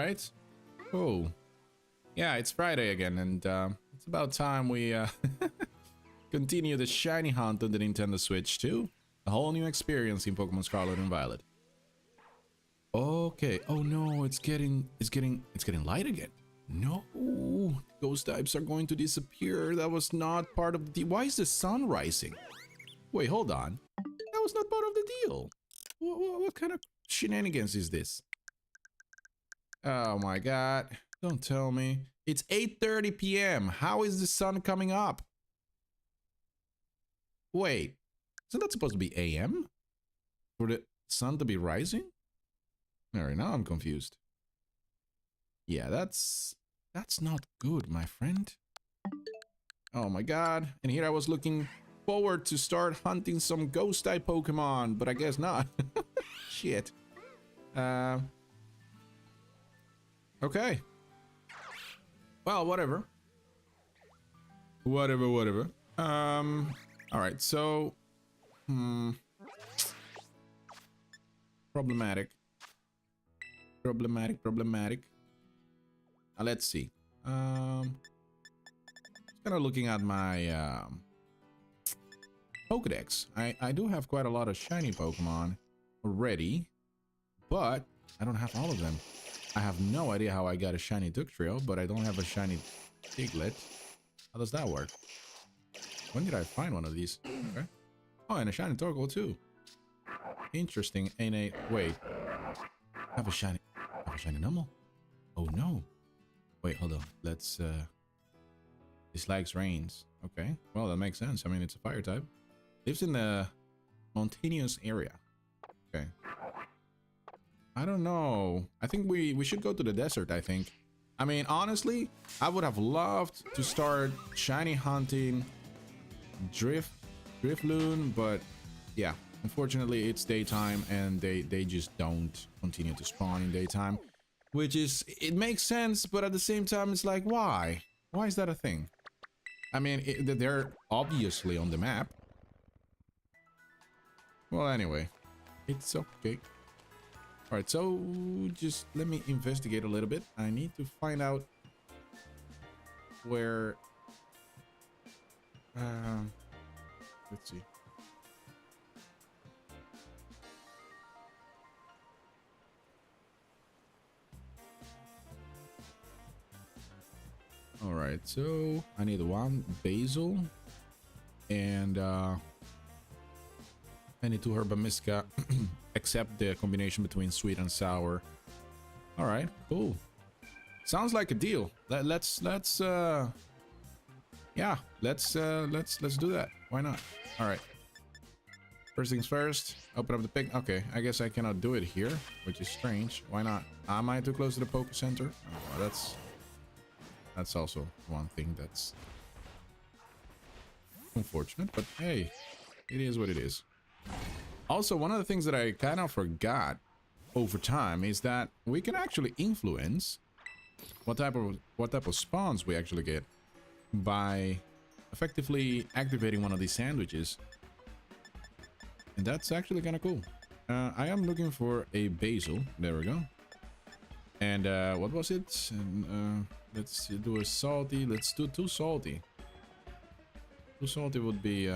right. Cool. Yeah, it's Friday again, and it's about time we continue the shiny hunt on the Nintendo Switch too. A whole new experience in Pokémon Scarlet and Violet. Okay. Oh no, it's getting light again. No, ghost types are going to disappear. That was not part of the. Why is the sun rising? Wait, hold on. That was not part of the deal. What kind of shenanigans is this? Oh my god. Don't tell me. It's 8:30 p.m. How is the sun coming up? Wait. Isn't that supposed to be a.m.? For the sun to be rising? Alright, now I'm confused. Yeah, that's not good, my friend. Oh my god. And here I was looking forward to start hunting some ghost-type Pokemon, but I guess not. Shit. Okay. Well, whatever. Whatever. Alright, so... Problematic. Let's see. Just kind of looking at my Pokédex. I do have quite a lot of shiny Pokemon already, but I don't have all of them. I have no idea how I got a shiny Ductrio, but I don't have a shiny Piglet. How does that work? When did I find one of these? Okay. Oh, and a shiny Torkoal too. Interesting. Wait. I have a shiny Numel? Oh no. Wait, hold on. Let's dislikes rains. Okay. Well, that makes sense. I mean, it's a fire type. Lives in the mountainous area. Okay. I don't know. I think we should go to the desert, I think. I mean, honestly, I would have loved to start shiny hunting Drifloon, but yeah, unfortunately it's daytime and they just don't continue to spawn in daytime, which is, it makes sense, but at the same time it's like, why is that a thing? I mean, they're obviously on the map. Well, anyway, it's okay. All right, so just let me investigate a little bit. I need to find out where let's see. All right, so I need one basil and I need two herbamisca, except the combination between sweet and sour. All right, cool. Sounds like a deal. Let's do that. Why not? All right. First things first, open up the pick. Okay, I guess I cannot do it here, which is strange. Why not? Am I too close to the Poke Center? Oh, that's also one thing that's unfortunate, but hey, it is what it is. Also, one of the things that I kind of forgot over time is that we can actually influence what type of spawns we actually get by effectively activating one of these sandwiches. And that's actually kind of cool. I am looking for a basil. There we go. And what was it? And, let's do a salty. Let's do two salty. Two salty would be...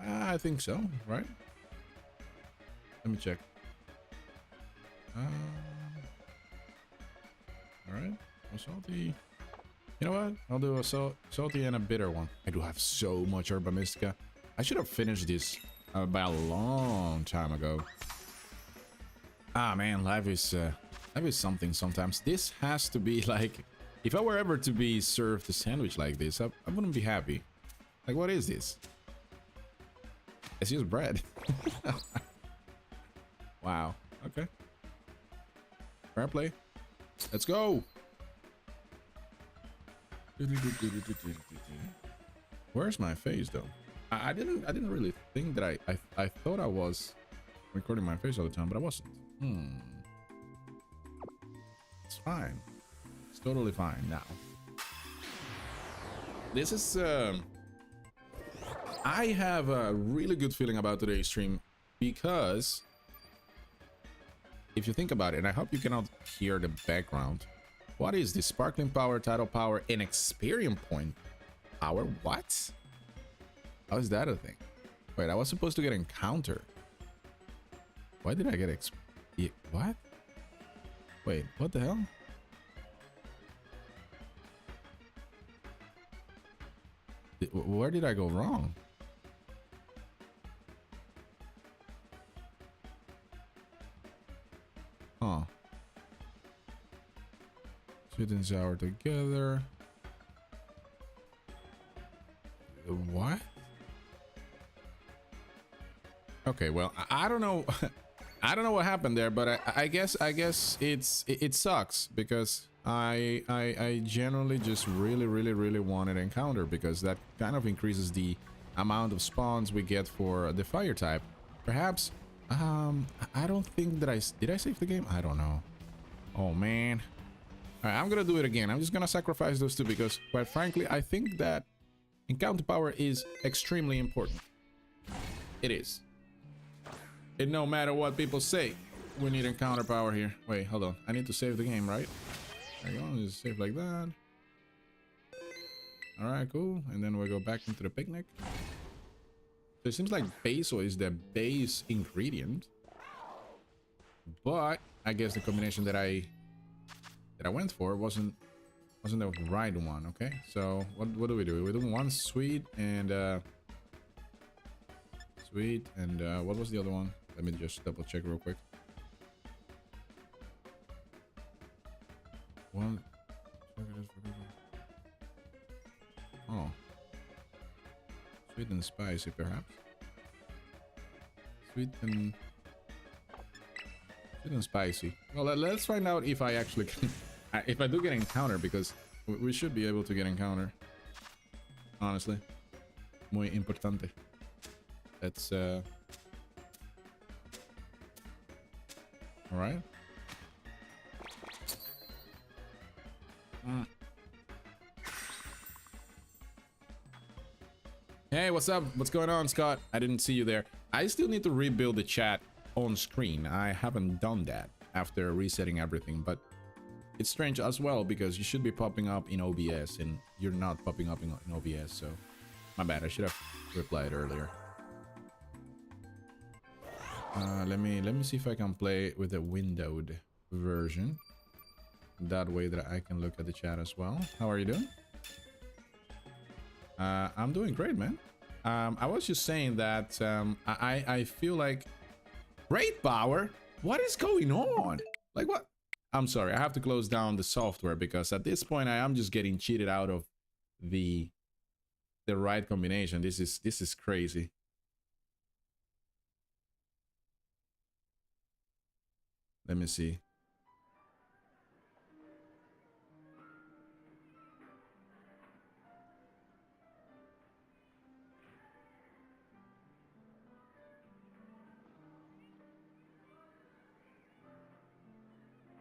I think so, right? Let me check. Alright, a salty. You know what? I'll do a salty and a bitter one. I do have so much Herba Mystica. I should have finished this by a long time ago. Ah man, life is something sometimes. This has to be like, if I were ever to be served a sandwich like this, I wouldn't be happy. Like, what is this? It's just bread. Wow. Okay. Fair play. Let's go. Where's my face though? I didn't really think that I thought I was recording my face all the time, but I wasn't. It's fine. It's totally fine now. This is I have a really good feeling about today's stream because if you think about it, and I hope you cannot hear the background. What is this? Sparkling power, tidal power, and Experience point power? What? How is that a thing? Wait, I was supposed to get encounter. Why did I get what? Wait, what the hell? Where did I go wrong? Huh. Sweet and sour together. What? Okay, well, I don't know. I don't know what happened there, but I guess it sucks because I generally just really wanted encounter, because that kind of increases the amount of spawns we get for the fire type. Perhaps I don't think that did I save the game? I don't know. Oh man. All right, I'm gonna do it again. I'm just gonna sacrifice those two because, quite frankly, I think that encounter power is extremely important. It is. And no matter what people say, we need encounter power here. Wait, hold on. I need to save the game, right? There you go. Just save like that. All right, cool. And then we'll go back into the picnic. So it seems like basil is the base ingredient, but I guess the combination that I went for wasn't the right one. Okay, so what do? We do one sweet and what was the other one? Let me just double check real quick. One. Oh. Sweet and spicy, perhaps. Sweet and spicy. Well, let's find out if I actually can, if I do get encounter, because we should be able to get encounter. Honestly, muy importante. That's all right. Hey, what's up? What's going on, Scott? I didn't see you there. I still need to rebuild the chat on screen. I haven't done that after resetting everything, but it's strange as well because you should be popping up in OBS and you're not popping up in OBS, so my bad. I should have replied earlier. Let me see if I can play with a windowed version. That way that I can look at the chat as well. How are you doing? I'm doing great, man. I was just saying that I feel like great power. What is going on? Like what? I'm sorry, I have to close down the software because at this point I am just getting cheated out of the right combination. This is crazy. Let me see.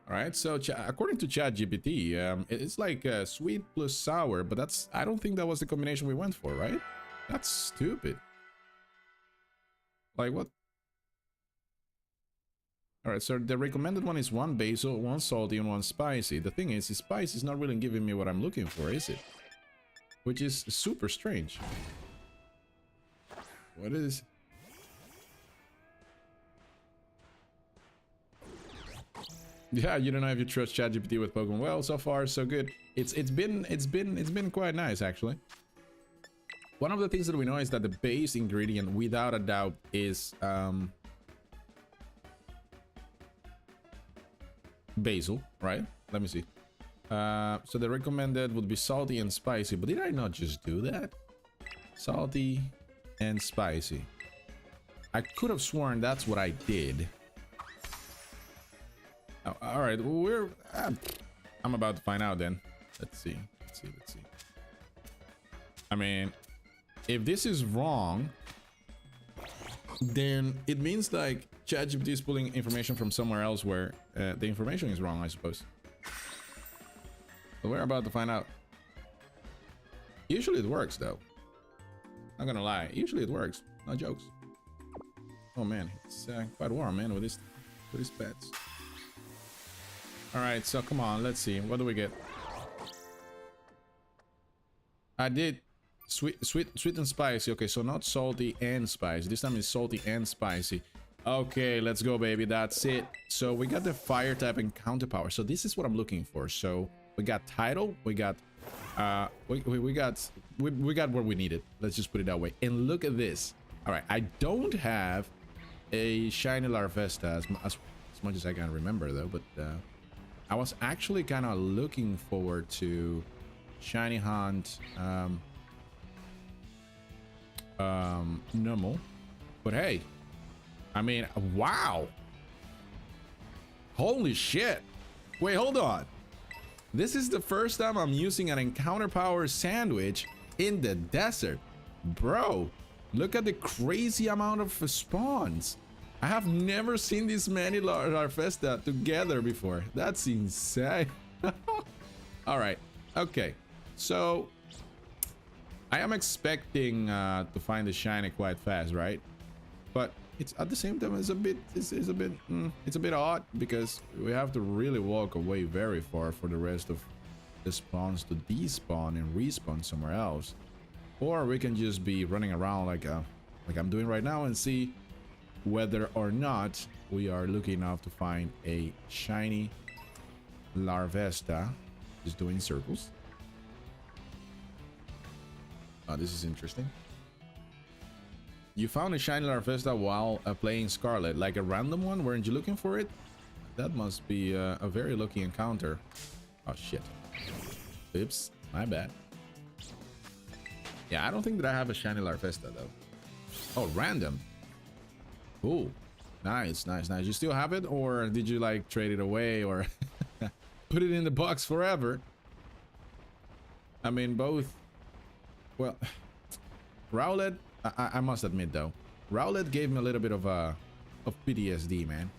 All right, so according to ChatGPT, it's like sweet plus sour, but I don't think that was the combination we went for, right? That's stupid. Like what? All right, so the recommended one is one basil, one salty, and one spicy. The thing is, the spice is not really giving me what I'm looking for, is it? Which is super strange. What is? Yeah, you don't know if you trust ChatGPT with Pokemon. Well, so far so good. It's been quite nice actually. One of the things that we know is that the base ingredient, without a doubt, is basil, right? Let me see. So the recommended would be salty and spicy, but did I not just do that? Salty and spicy. I could have sworn that's what I did. Oh, all right, well, I'm about to find out then. Let's see. I mean, if this is wrong, then it means like ChatGPT is pulling information from somewhere else where the information is wrong, I suppose. But we're about to find out. Usually it works though. Not gonna lie, usually it works. No jokes. Oh man, it's quite warm, man, with these pets. All right, so come on, let's see. What do we get? I did sweet and spicy. Okay, so not salty and spicy. This time it's salty and spicy. Okay, let's go, baby. That's it. So we got the fire type and counter power. So this is what I'm looking for. So we got title, we got we got what we needed. Let's just put it that way. And look at this. All right, I don't have a shiny Larvesta as much as I can remember though, but I was actually kind of looking forward to shiny hunt normal, but hey, I mean, wow, holy shit. Wait, hold on. This is the first time I'm using an encounter power sandwich in the desert. Bro, look at the crazy amount of spawns. I have never seen this many Larvesta together before. That's insane. All right, okay. So I am expecting to find the shiny quite fast, right? But it's at the same time it's a bit odd because we have to really walk away very far for the rest of the spawns to despawn and respawn somewhere else, or we can just be running around like I'm doing right now and see whether or not we are lucky enough to find a shiny Larvesta. Just doing circles. Oh, this is interesting. You found a shiny Larvesta while playing Scarlet, like a random one? Weren't you looking for it? That must be a very lucky encounter. Oh shit. Oops, my bad. Yeah, I don't think that I have a shiny Larvesta though. Oh, random. Cool. Nice, nice, nice. You still have it, or did you like trade it away, or put it in the box forever? I mean, both. Well, Rowlet, I must admit though, Rowlet gave me a little bit of PTSD, man.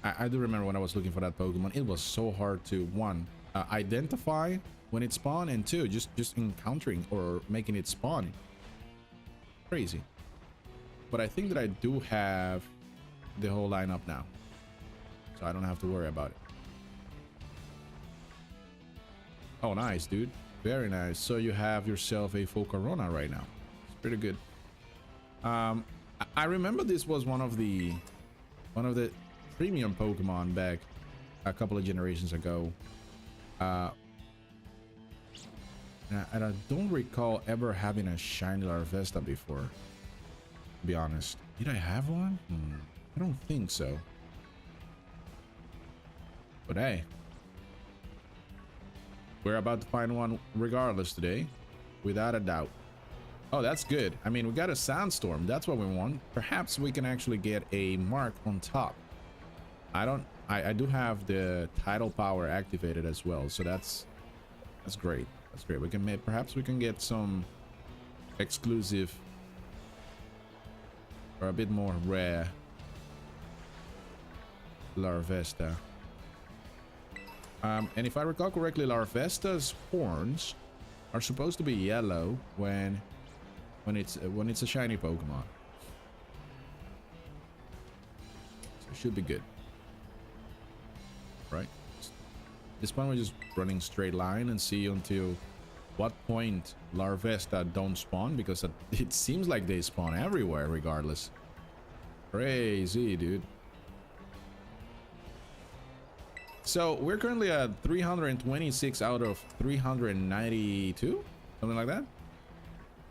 I do remember when I was looking for that Pokemon, it was so hard to one, identify when it spawned, and two, just encountering or making it spawn. Crazy. But I think that I do have the whole lineup now, so I don't have to worry about it. Oh, nice, dude. Very nice. So you have yourself a full Corona right now. It's pretty good. I remember this was one of the premium Pokemon back a couple of generations ago. And I don't recall ever having a shiny Larvesta before, to be honest. Did I have one? I don't think so. But hey, we're about to find one regardless today, without a doubt. Oh, that's good. I mean, we got a Sandstorm. That's what we want. Perhaps we can actually get a mark on top. I do have the tidal power activated as well, so that's great. That's great. We can perhaps we can get some exclusive or a bit more rare Larvesta. And if I recall correctly, Larvesta's horns are supposed to be yellow when it's a shiny Pokemon. So it should be good, right? This point we're just running straight line and see until what point Larvesta don't spawn, because it seems like they spawn everywhere regardless. Crazy, dude. So we're currently at 326 out of 392, something like that.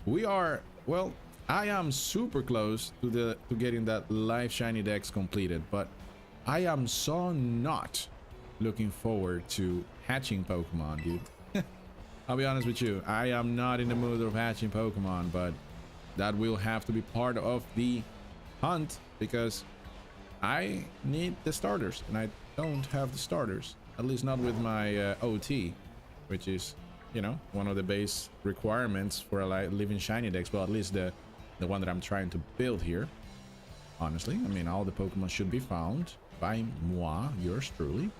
We are, well, I am super close to getting that live shiny dex completed, but I am so not looking forward to hatching Pokemon, dude. I'll be honest with you, I am not in the mood of hatching Pokemon, but that will have to be part of the hunt because I need the starters, and I don't have the starters, at least not with my OT, which is, you know, one of the base requirements for a living shiny dex. Well, at least the one that I'm trying to build here. Honestly, I mean, all the Pokemon should be found by moi, yours truly,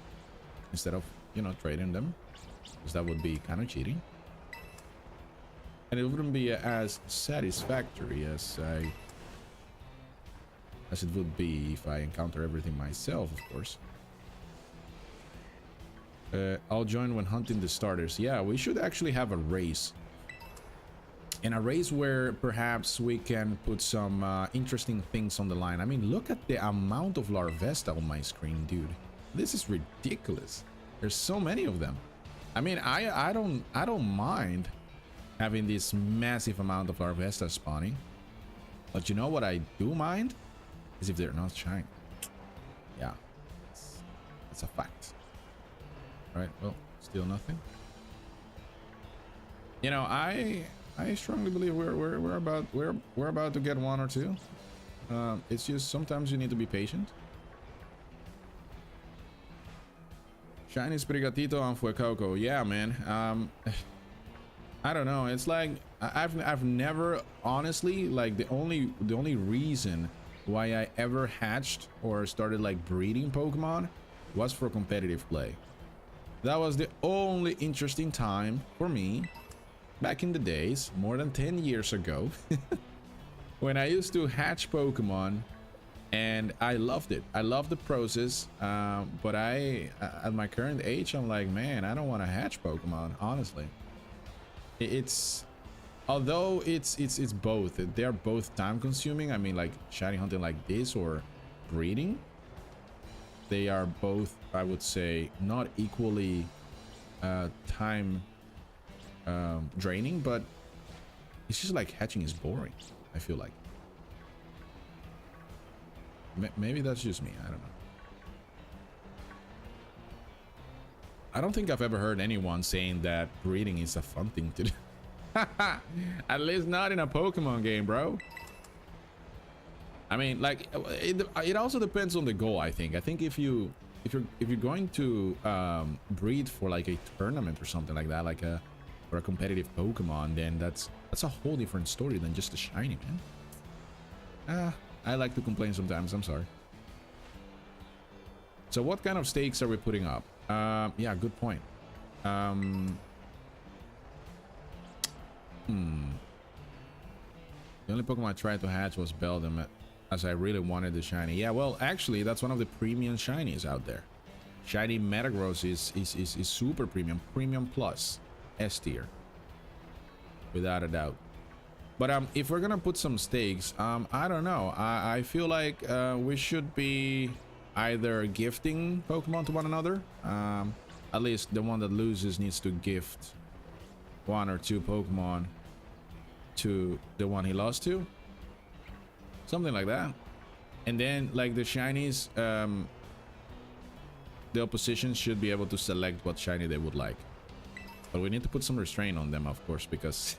instead of, you know, trading them, because that would be kind of cheating, and it wouldn't be as satisfactory as it would be if I encounter everything myself, of course. I'll join when hunting the starters. Yeah, we should actually have a race. And a race where perhaps we can put some interesting things on the line. I mean, look at the amount of Larvesta on my screen, dude. This is ridiculous. There's so many of them. I mean, I don't mind having this massive amount of Larvesta spawning. But you know what I do mind? Is if they're not shiny. Yeah. It's a fact. Alright, well, still nothing. You know, I strongly believe we're about to get one or two. It's just sometimes you need to be patient. Shiny Sprigatito on Fuecoco. Yeah, man. I don't know. It's like I've never honestly, like, the only reason why I ever hatched or started like breeding Pokemon was for competitive play. That was the only interesting time for me back in the days, more than 10 years ago, when I used to hatch Pokemon, and I loved it. I loved the process, but at my current age, I'm like, man, I don't want to hatch Pokemon, honestly. Although it's both. They're both time consuming. I mean, like shiny hunting like this or breeding, they are both, I would say, not equally time draining, but it's just like hatching is boring, I feel like. Maybe that's just me, I don't know. I don't think I've ever heard anyone saying that breeding is a fun thing to do. At least not in a Pokemon game, bro. I mean, like, it also depends on the goal, I think. I think if you're going to breed for like a tournament or something like that, like for a competitive Pokemon, then that's a whole different story than just a shiny, man. I like to complain sometimes, I'm sorry. So what kind of stakes are we putting up? Yeah, good point. The only Pokemon I tried to hatch was Beldum, as I really wanted the shiny. Yeah, well, actually, that's one of the premium shinies out there. Shiny Metagross is super premium, premium plus, S tier, without a doubt. But if we're gonna put some stakes, I don't know. I feel like we should be either gifting Pokemon to one another. At least the one that loses needs to gift one or two Pokemon to the one he lost to. Something like that. And then, like, the shinies, the opposition should be able to select what shiny they would like. But we need to put some restraint on them, of course, because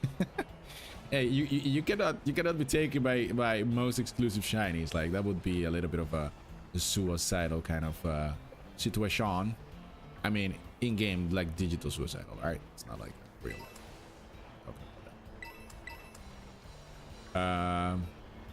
hey, you cannot be taken by most exclusive shinies. Like, that would be a little bit of a suicidal kind of situation. I mean, in game, like digital suicidal, right? It's not like real life.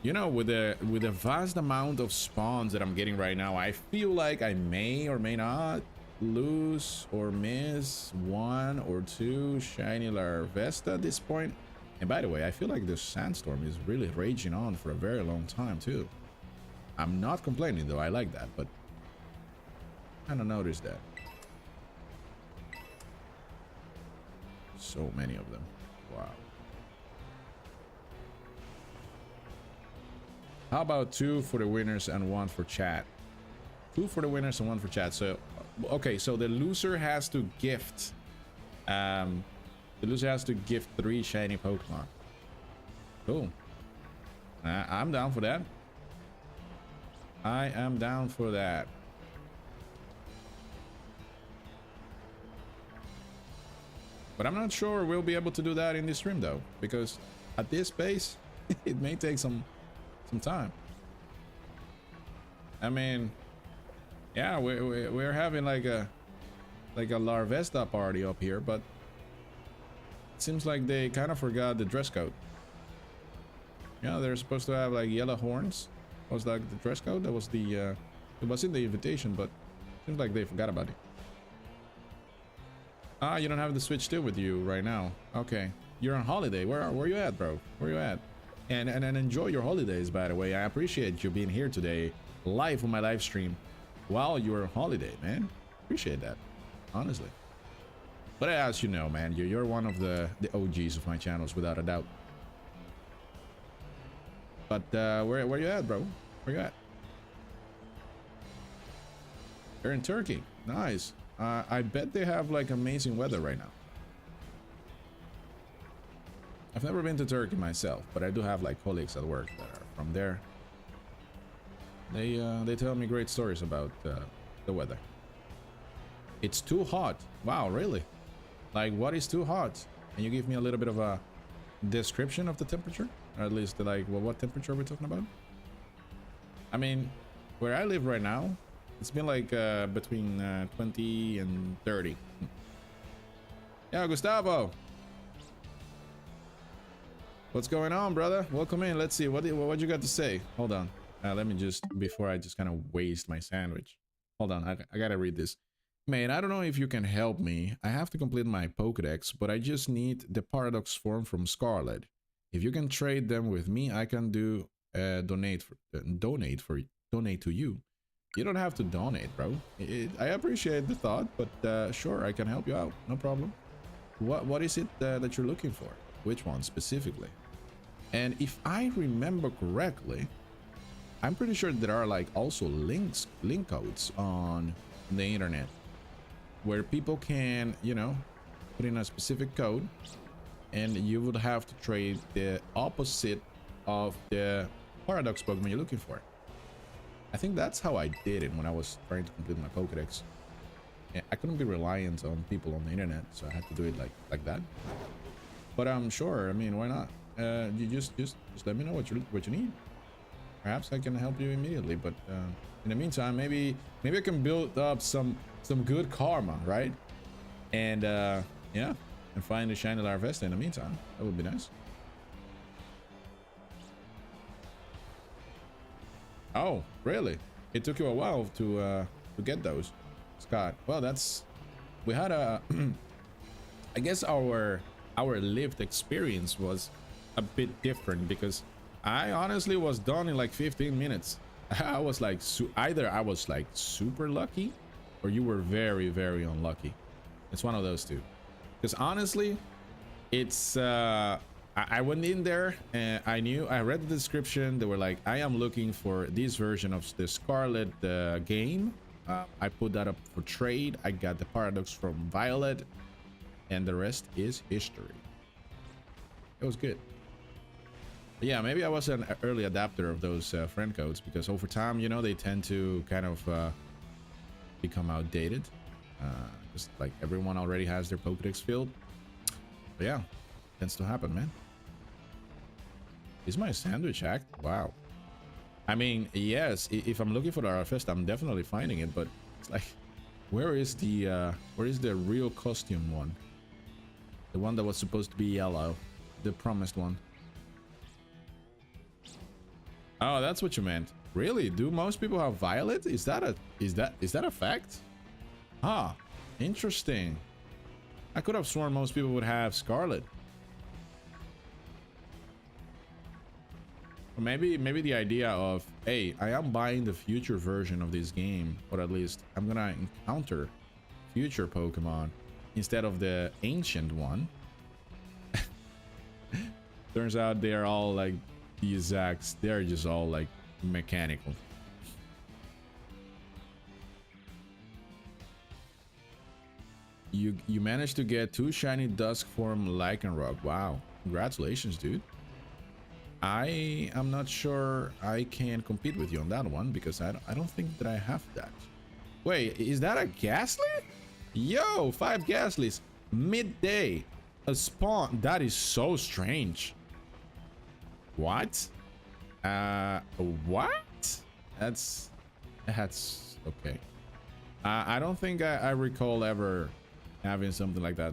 You know, with the vast amount of spawns that I'm getting right now, I feel like I may or may not lose or miss one or two shiny Larvesta at this point. And by the way, I feel like this sandstorm is really raging on for a very long time too. I'm not complaining though, I like that, but I kind of noticed that. So many of them. Wow. How about 2 for the winners and 1 for chat? 2 for the winners and 1 for chat. So, okay, so the loser has to gift. The loser has to gift 3 shiny Pokemon. Cool. I'm down for that. I am down for that. But I'm not sure we'll be able to do that in this stream though, because at this pace, it may take some time. I mean, yeah, we're having like a Larvesta party up here, but it seems like they kind of forgot the dress code. Yeah, they're supposed to have like yellow horns. Was like the dress code? That was the it was in the invitation, but seems like they forgot about it. Ah, you don't have the Switch 2 with you right now. Okay, you're on holiday. Where you at, bro? Where you at? And enjoy your holidays, by the way. I appreciate you being here today, live on my live stream, while you're on holiday, man. Appreciate that. honestly. But as you know, man, you're one of the OGs of my channels, without a doubt. But where you at, bro? Where you at? You're in Turkey. Nice. I bet they have like amazing weather right now. I've never been to Turkey myself, but I do have like colleagues at work that are from there. They tell me great stories about the weather. It's too hot. Wow, really? Like, what is too hot? Can you give me a little bit of a description of the temperature? Or at least like, well, what temperature are we talking about? I mean, where I live right now, it's been like between 20 and 30. Yeah, Gustavo. What's going on, brother? Welcome in. Let's see. What you got to say? Hold on. Let me just, before I just kind of waste my sandwich. Hold on. I gotta read this. Man, I don't know if you can help me. I have to complete my Pokédex, but I just need the Paradox form from Scarlet. If you can trade them with me, I can do donate to you. You don't have to donate, bro. I appreciate the thought, but sure, I can help you out. No problem. What is it that you're looking for? Which one specifically? And if I remember correctly, I'm pretty sure there are like also link codes on the internet where people can, you know, put in a specific code and you would have to trade the opposite of the Paradox Pokemon you're looking for. I think that's how I did it when I was trying to complete my Pokédex. Yeah, I couldn't be reliant on people on the internet, so I had to do it like that. But I'm sure. I mean, why not? You just let me know what you need. Perhaps I can help you immediately. But in the meantime, maybe I can build up some good karma, right? And yeah, and find the shiny Larvesta in the meantime. That would be nice. Oh, really? It took you a while to get those, Scott. Well, we had a I guess our lived experience was a bit different because I honestly was done in like 15 minutes. I was like either I was like super lucky or you were very, very unlucky. It's one of those two. Because honestly, it's I went in there and I read the description. They were like, I am looking for this version of the Scarlet game. I put that up for trade. I got the Paradox from Violet, and the rest is history. It was good. But yeah, maybe I was an early adapter of those friend codes because over time, you know, they tend to kind of become outdated. Just like everyone already has their Pokédex filled. But yeah, tends to happen, man. Is my sandwich hacked? Wow. I mean, yes, if I'm looking for the Larvesta, I'm definitely finding it, but it's like, where is the real costume one? The one that was supposed to be yellow, the promised one. Oh, that's what you meant. Really? Do most people have Violet? Is that a fact? Ah, interesting. I could have sworn most people would have Scarlet. Or maybe the idea of, hey, I am buying the future version of this game, or at least I'm gonna encounter future Pokemon instead of the ancient one. Turns out they are all like the exacts. They're just all like mechanical. You managed to get 2 shiny Dusk form Lycanroc. Wow, congratulations, dude. I am not sure I can compete with you on that one because I don't think that I have that. Wait, is that a Ghastly? Yo, 5 Ghastlies midday, a spawn. That is so strange. What? What? That's okay. I don't think I recall ever having something like that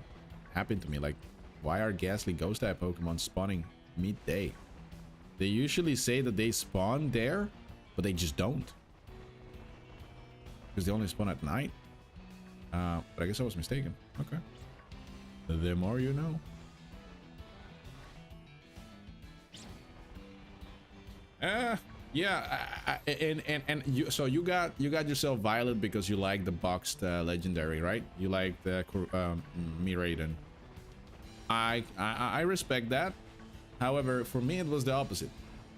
happen to me. Like, why are Ghastly Ghost type Pokemon spawning midday? They usually say that they spawn there, but they just don't. Because they only spawn at night. But I guess I was mistaken. Okay. The more you know. Yeah, and you, so you got yourself Violet because you like the boxed legendary, right? You like the Miraidon. I respect that. However, for me it was the opposite.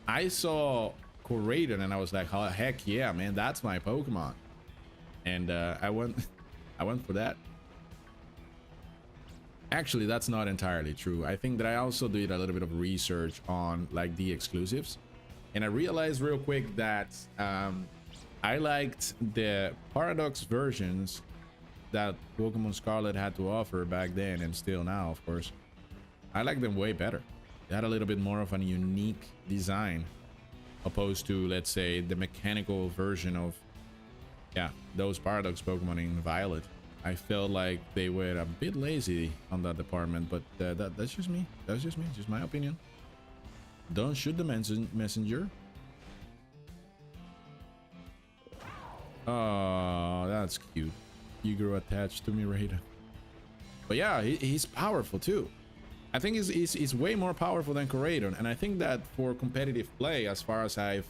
I saw Koraidon and I was like, oh, heck yeah, man, that's my Pokemon. And I went I went for that. Actually, that's not entirely true. I think that I also did a little bit of research on like the exclusives, and I realized real quick that I liked the Paradox versions that Pokemon Scarlet had to offer back then, and still now, of course. I like them way better. They had a little bit more of a unique design, opposed to, let's say, the mechanical version of, yeah, those Paradox Pokemon in Violet. I felt like they were a bit lazy on that department, but that's just me. That's just me. Just my opinion. Don't shoot the messenger. Oh, that's cute. You grew attached to me, Raiden. But yeah, he's powerful too. I think he's way more powerful than Koraidon, and I think that for competitive play, as far as I've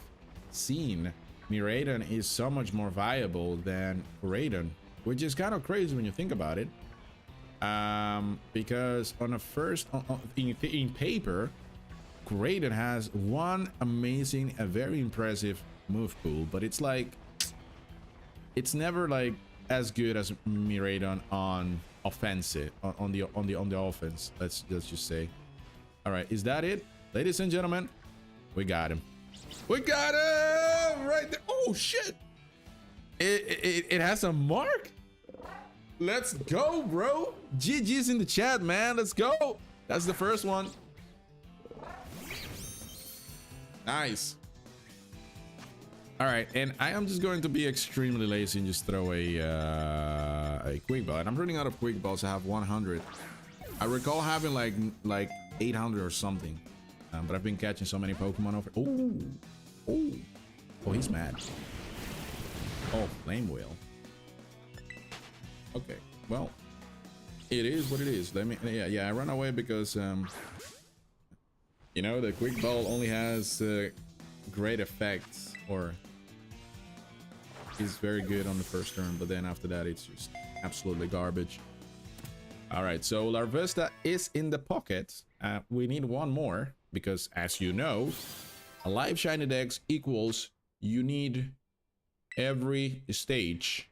seen, Miraidon is so much more viable than Koraidon, which is kind of crazy when you think about it. Because on a first, in paper, Koraidon has one amazing, a very impressive move pool, but it's like, it's never like as good as Miraidon on offensive, on the offense. Let's just say. All right, is that it, ladies and gentlemen? We got him. We got him right there. Oh shit! It has a mark. Let's go, bro. GG's in the chat, man. Let's go. That's the first one. Nice. All right, and I am just going to be extremely lazy and just throw a quick ball. And I'm running out of quick balls. I have 100. I recall having like 800 or something, but I've been catching so many Pokemon over. Oh, he's mad. Oh, Flame Whale. Okay, well, it is what it is. Let me, yeah, I run away because you know, the quick ball only has great effects, or is very good on the first turn, but then after that it's just absolutely garbage. All right, so Larvesta is in the pocket. We need one more because, as you know, a live shiny dex equals you need every stage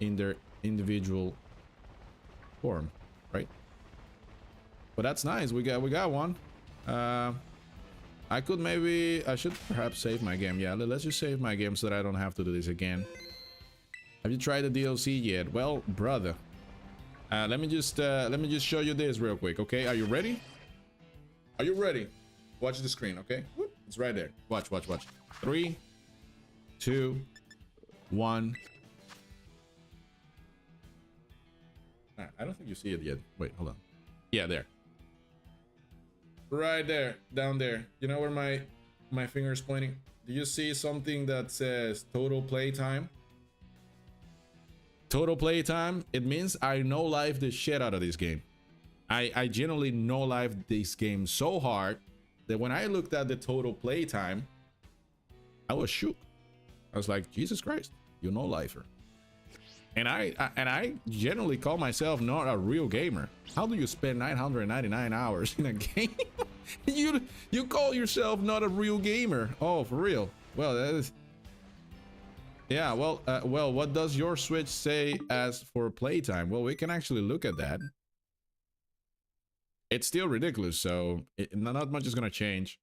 in their individual form, right? But that's nice. We got one. I should perhaps save my game. Yeah, let's just save my game so that I don't have to do this again. Have you tried the DLC yet? Well, brother, let me just show you this real quick. Okay, are you ready? Are you ready? Watch the screen. Okay, whoop, it's right there. Watch. 3, 2, 1. I don't think you see it yet. Wait, hold on. Yeah, there. Right there, down there. You know where my finger is pointing? Do you see something that says total playtime? Total playtime. It means I no-life the shit out of this game. I genuinely no-life this game so hard that when I looked at the total playtime, I was shook. I was like, Jesus Christ, you no-lifer. And I generally call myself not a real gamer. How do you spend 999 hours in a game? you call yourself not a real gamer? Oh, for real? Well, that is. Yeah. Well, what does your Switch say as for playtime? Well, we can actually look at that. It's still ridiculous, so not much is gonna change.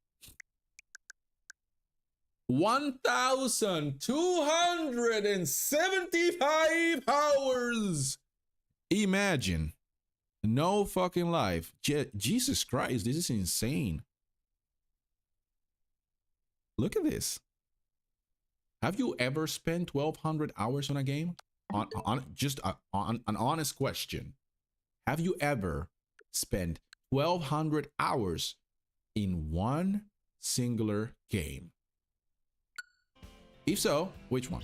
1,275 hours. Imagine. No fucking life. Jesus Christ, this is insane. Look at this. Have you ever spent 1,200 hours on a game? Just an honest question. Have you ever spent 1,200 hours in one singular game? If so, which one?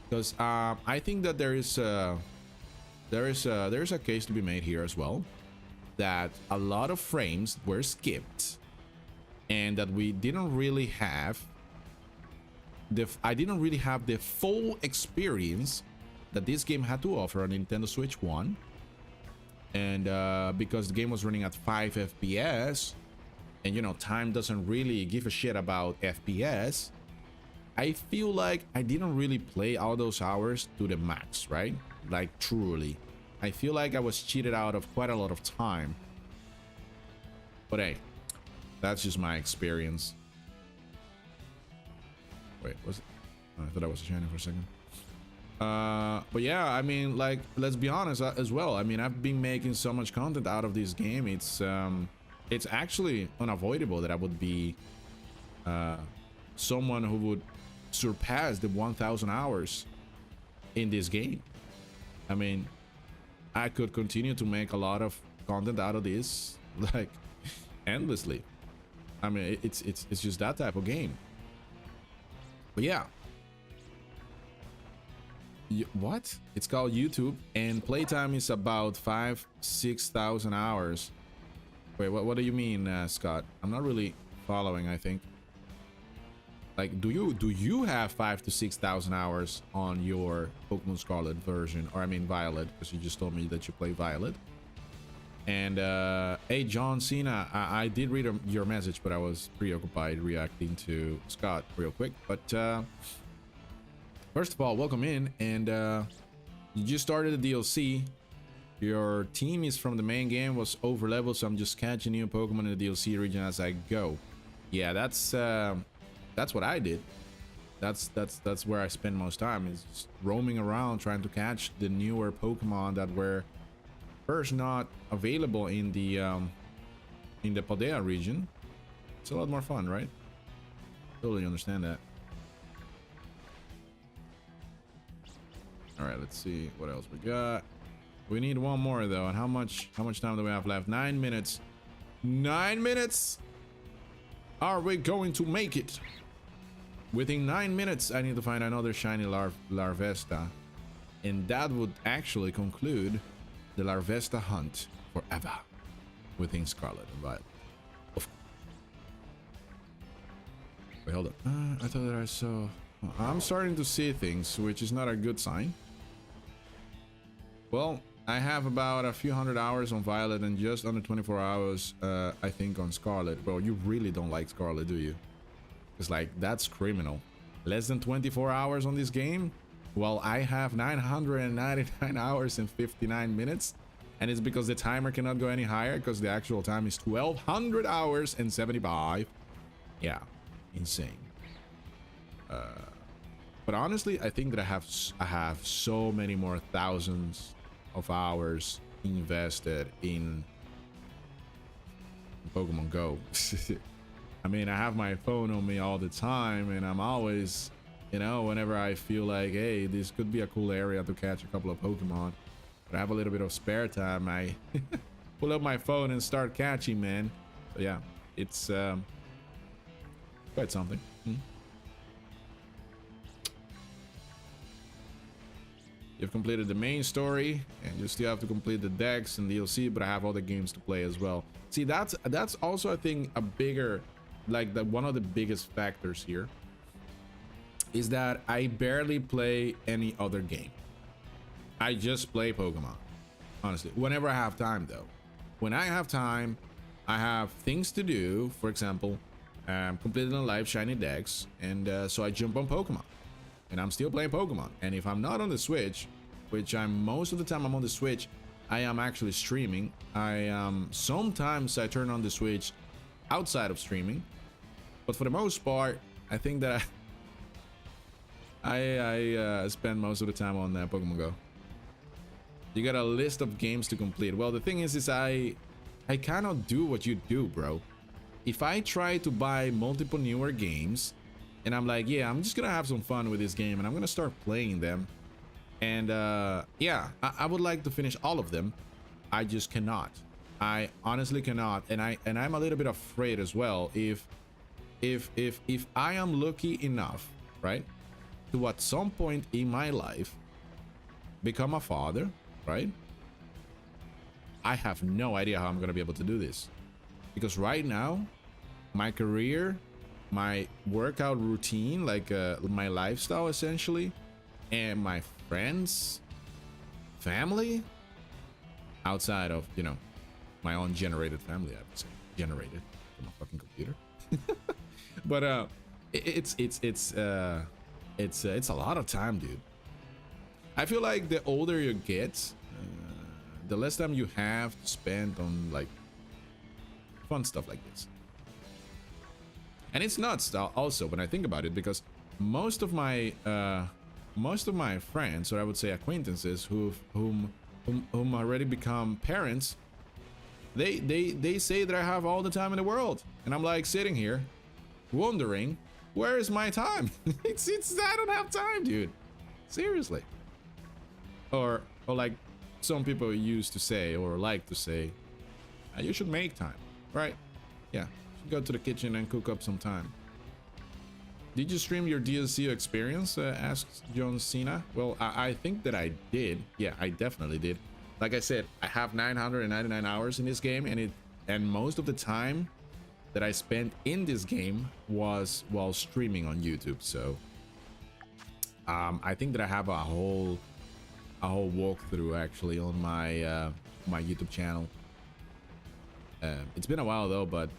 Because I think that there is a case to be made here as well, that a lot of frames were skipped and that we didn't really have I didn't really have the full experience that this game had to offer on Nintendo Switch 1. And because the game was running at 5 FPS, and you know, time doesn't really give a shit about FPS, I feel like I didn't really play all those hours to the max, right? Like, truly. I feel like I was cheated out of quite a lot of time. But hey, that's just my experience. Wait, was it? Oh, I thought I was shiny for a second. But yeah, I mean, like, let's be honest as well. I mean, I've been making so much content out of this game. It's actually unavoidable that I would be someone who would surpass the 1,000 hours in this game. I mean, I could continue to make a lot of content out of this, like, endlessly. I mean, it's just that type of game. But yeah. What? It's called YouTube, and playtime is about 5,000-6,000 hours. Wait, what do you mean, Scott? I'm not really following, I think. Like, do you have 5,000 to 6,000 hours on your Pokemon Scarlet version? Or I mean Violet, because you just told me that you play Violet. And hey, John Cena, I did read your message, but I was preoccupied reacting to Scott real quick. But first of all, welcome in, and you just started the DLC. Your team is from the main game, was over leveled, so I'm just catching new Pokemon in the DLC region as I go. Yeah, that's what I did. That's where I spend most time, is just roaming around trying to catch the newer Pokemon that were first not available in the Paldea region. It's a lot more fun, right? Totally understand that. All right, let's see what else we got. We need one more though. And how much time do we have left? 9 minutes. 9 minutes. Are we going to make it? Within 9 minutes, I need to find another shiny Larvesta, and that would actually conclude the Larvesta hunt forever within Scarlet and Violet. Wait, hold on. I thought that I saw. I'm starting to see things, which is not a good sign. Well, I have about a few hundred hours on Violet and just under 24 hours, I think, on Scarlet. Well, you really don't like Scarlet, do you? It's like, that's criminal. Less than 24 hours on this game? Well, I have 999 hours and 59 minutes. And it's because the timer cannot go any higher, because the actual time is 1,200 hours and 75. Yeah, insane. But honestly, I think that I have so many more thousands of hours invested in Pokemon Go. I mean, I have my phone on me all the time, and I'm always, you know, whenever I feel like, hey, this could be a cool area to catch a couple of Pokemon, but I have a little bit of spare time, I pull up my phone and start catching, man. So yeah, it's quite something. You've completed the main story, and you still have to complete the decks and DLC, but I have other games to play as well. See, that's also, I think, a bigger, like, one of the biggest factors here is that I barely play any other game. I just play Pokemon, honestly. Whenever I have time, though. When I have time, I have things to do. For example, completing a live shiny decks, and so I jump on Pokemon. And I'm still playing Pokemon. And if I'm not on the Switch, which most of the time I'm on the Switch, I am actually streaming. Sometimes I turn on the Switch outside of streaming, but for the most part, I think that I spend most of the time on Pokemon Go. You got a list of games to complete. Well, the thing is I cannot do what you do, bro. If I try to buy multiple newer games, and I'm like, yeah, I'm just gonna have some fun with this game, and I'm gonna start playing them. And yeah, I would like to finish all of them. I just cannot. I honestly cannot, and I'm a little bit afraid as well. If I am lucky enough, right, to at some point in my life become a father, right? I have no idea how I'm gonna be able to do this, because right now my career, my workout routine, like my lifestyle essentially, and my friends, family, outside of, you know, my own generated family, I would say, generated from a fucking computer. But it's a lot of time, dude. I feel like the older you get, the less time you have to spend on like fun stuff like this. And it's nuts also when I think about it, because most of my friends, or I would say acquaintances, whom already become parents, they say that I have all the time in the world, and I'm like sitting here wondering, where is my time? it's I don't have time, dude. Seriously. Or like some people used to say, or like to say, you should make time, right? Yeah, you should go to the kitchen and cook up some time. Did you stream your DLC experience? Asked John Cena. Well, I think that I did. Yeah, I definitely did. Like I said, I have 999 hours in this game, and most of the time that I spent in this game was while streaming on YouTube. So I think that I have a whole walkthrough actually on my my YouTube channel. It's been a while though, but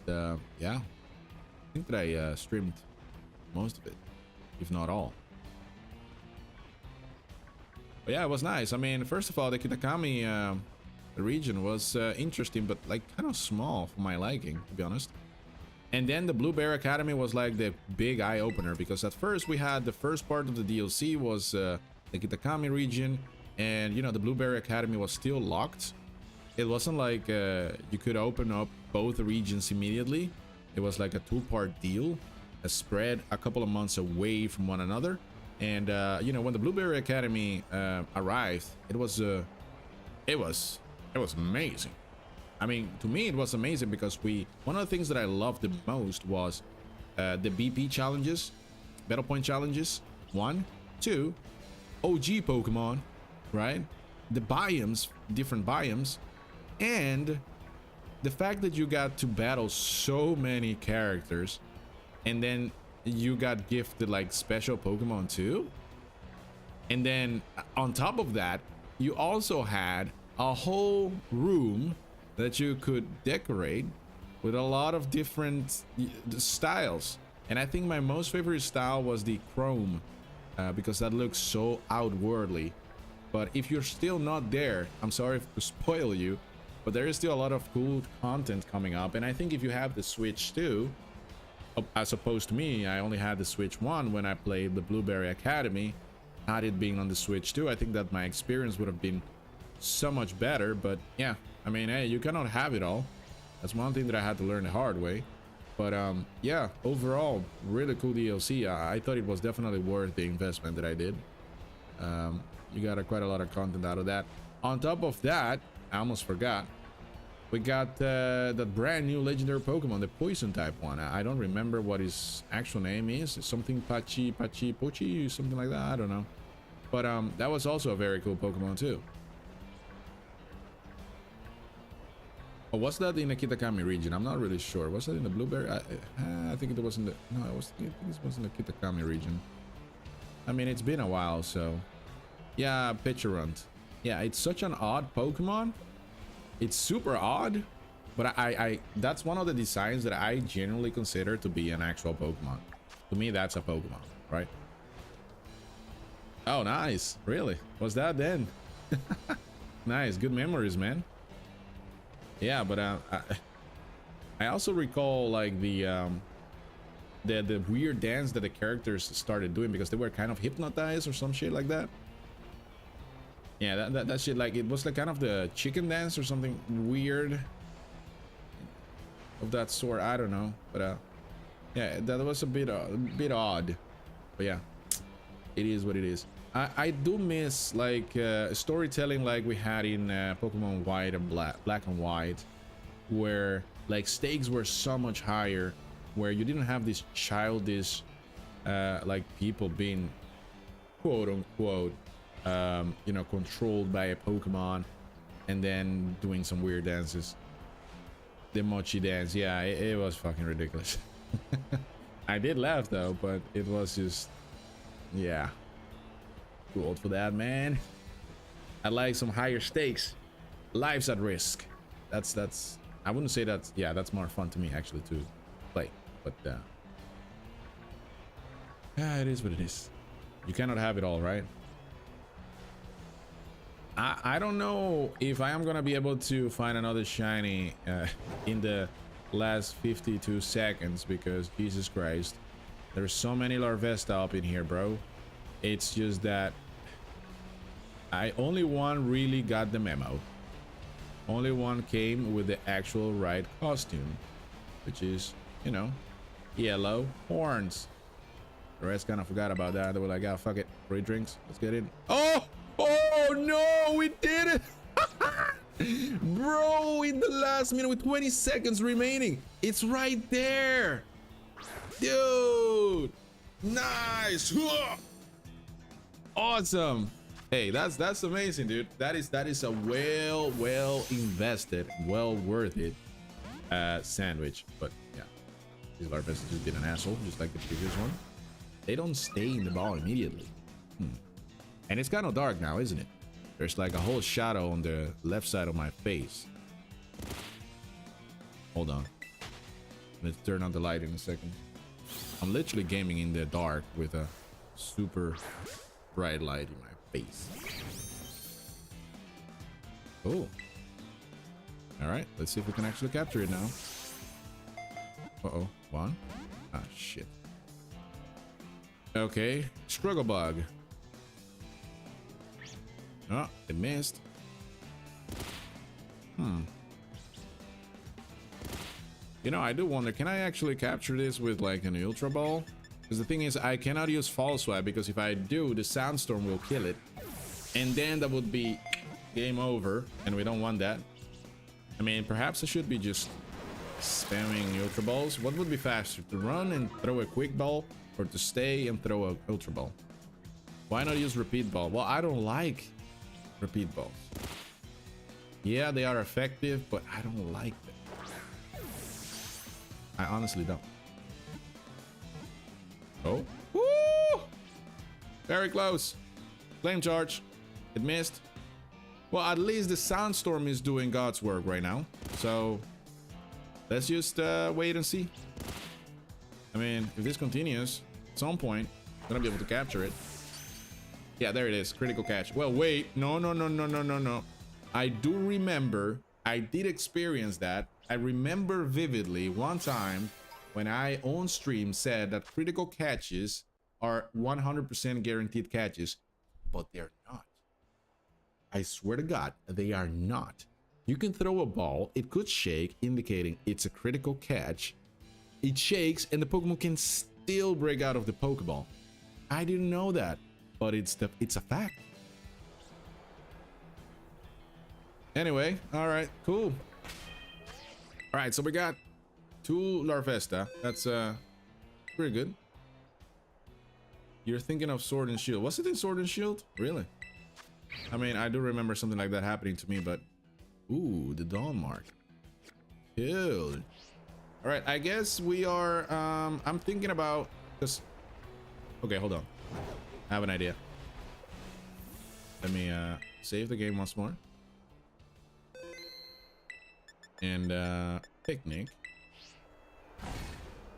yeah, I think that I streamed most of it, if not all. But yeah, it was nice. I mean, first of all, the Kitakami region was interesting, but like kind of small for my liking, to be honest. And then the Blueberry Academy was like the big eye-opener, because at first we had the first part of the DLC was the Kitakami region, and you know, the Blueberry Academy was still locked. It wasn't like you could open up both regions immediately. It was like a two-part deal, spread a couple of months away from one another. And you know, when the Blueberry Academy arrived, it was amazing. I mean, to me, it was amazing because one of the things that I loved the most was the BP challenges, Battle Point challenges, 1, 2, OG Pokemon, right? The biomes, different biomes, and the fact that you got to battle so many characters, and then you got gifted like special Pokemon too. And then on top of that, you also had a whole room that you could decorate with a lot of different styles. And I think my most favorite style was the chrome, because that looks so outwardly. But if you're still not there, I'm sorry to spoil you, but there is still a lot of cool content coming up. And I think if you have the Switch too, as opposed to me, I only had the Switch 1 when I played the Blueberry Academy. Had it being on the Switch 2, I think that my experience would have been so much better. But yeah, I mean, hey, you cannot have it all. That's one thing that I had to learn the hard way. But yeah, overall, really cool DLC. I thought it was definitely worth the investment that I did. You got quite a lot of content out of that. On top of that, I almost forgot, we got that brand new legendary Pokemon, the poison type one. I don't remember what his actual name is. It's something Pochi, something like that. I don't know. But that was also a very cool Pokemon too. Oh, was that in the Kitakami region? I'm not really sure. Was that in the Blueberry? I think it was in the... No, I think it was in the Kitakami region. I mean, it's been a while, so... Yeah, Picturunt. Yeah, it's such an odd Pokemon. It's super odd, but that's one of the designs that I generally consider to be an actual Pokemon. To me, that's a Pokemon, right? Oh, nice. Really? Was that then? Nice. Good memories, man. Yeah, but I also recall like the weird dance that the characters started doing because they were kind of hypnotized or some shit like that. Yeah, that shit, like, it was like kind of the chicken dance or something weird of that sort. I don't know, but yeah, that was a bit odd. But yeah, it is what it is. I do miss like storytelling like we had in Pokemon White and Black and White, where like stakes were so much higher, where you didn't have these childish like people being quote unquote you know, controlled by a Pokemon and then doing some weird dances. The mochi dance. Yeah, it was fucking ridiculous. I did laugh though, but it was just, yeah, too old for that, man. I like some higher stakes. Lives at risk. That's I wouldn't say that's, yeah, that's more fun to me actually to play, but it is what it is. You cannot have it all, right? I don't know if I am gonna be able to find another shiny in the last 52 seconds, because Jesus Christ, there's so many Larvesta up in here, bro. It's just that only one really got the memo. Only one came with the actual right costume, which is, you know, yellow horns. The rest kind of forgot about that. They were like, ah, fuck it, free drinks, let's get in. Oh no, we did it. Bro, in the last minute with 20 seconds remaining, it's right there, dude. Nice. Awesome. Hey, that's amazing, dude. That is a well invested, well worth it sandwich. But yeah, these Larvesta just been an asshole, just like the previous one. They don't stay in the ball immediately. And it's kind of dark now, isn't it? There's like a whole shadow on the left side of my face. Hold on. Let's turn on the light in a second. I'm literally gaming in the dark with a super bright light in my face. Oh. All right, let's see if we can actually capture it now. Uh-oh, one. Ah, shit. Okay, struggle bug. Oh, it missed. You know, I do wonder, can I actually capture this with like an ultra ball? Because the thing is, I cannot use false swipe, because if I do, the sandstorm will kill it, and then that would be game over, and we don't want that. I mean, perhaps I should be just spamming ultra balls. What would be faster, to run and throw a quick ball, or to stay and throw a ultra ball? Why not use repeat ball? Well, I don't like repeat balls. Yeah, they are effective, but I don't like them. I honestly don't. Oh, woo! Very close. Flame charge. It missed. Well, at least the sandstorm is doing God's work right now. So let's just wait and see. I mean, if this continues, at some point, I'm gonna be able to capture it. Yeah, there it is. Critical catch. Well, wait. No. I do remember. I did experience that. I remember vividly one time when I on stream said that critical catches are 100% guaranteed catches, but they're not. I swear to God, they are not. You can throw a ball, it could shake, indicating it's a critical catch. It shakes and the Pokemon can still break out of the Pokeball. I didn't know that, but it's a fact. Anyway, all right, cool. All right, so we got 2 Larvesta. That's pretty good. You're thinking of Sword and Shield. Was it in Sword and Shield? Really? I mean, I do remember something like that happening to me, but ooh, the Dawn Mark. Killed. All right, I guess we are I'm thinking about this. Okay, hold on. I have an idea. Let me save the game once more. And picnic.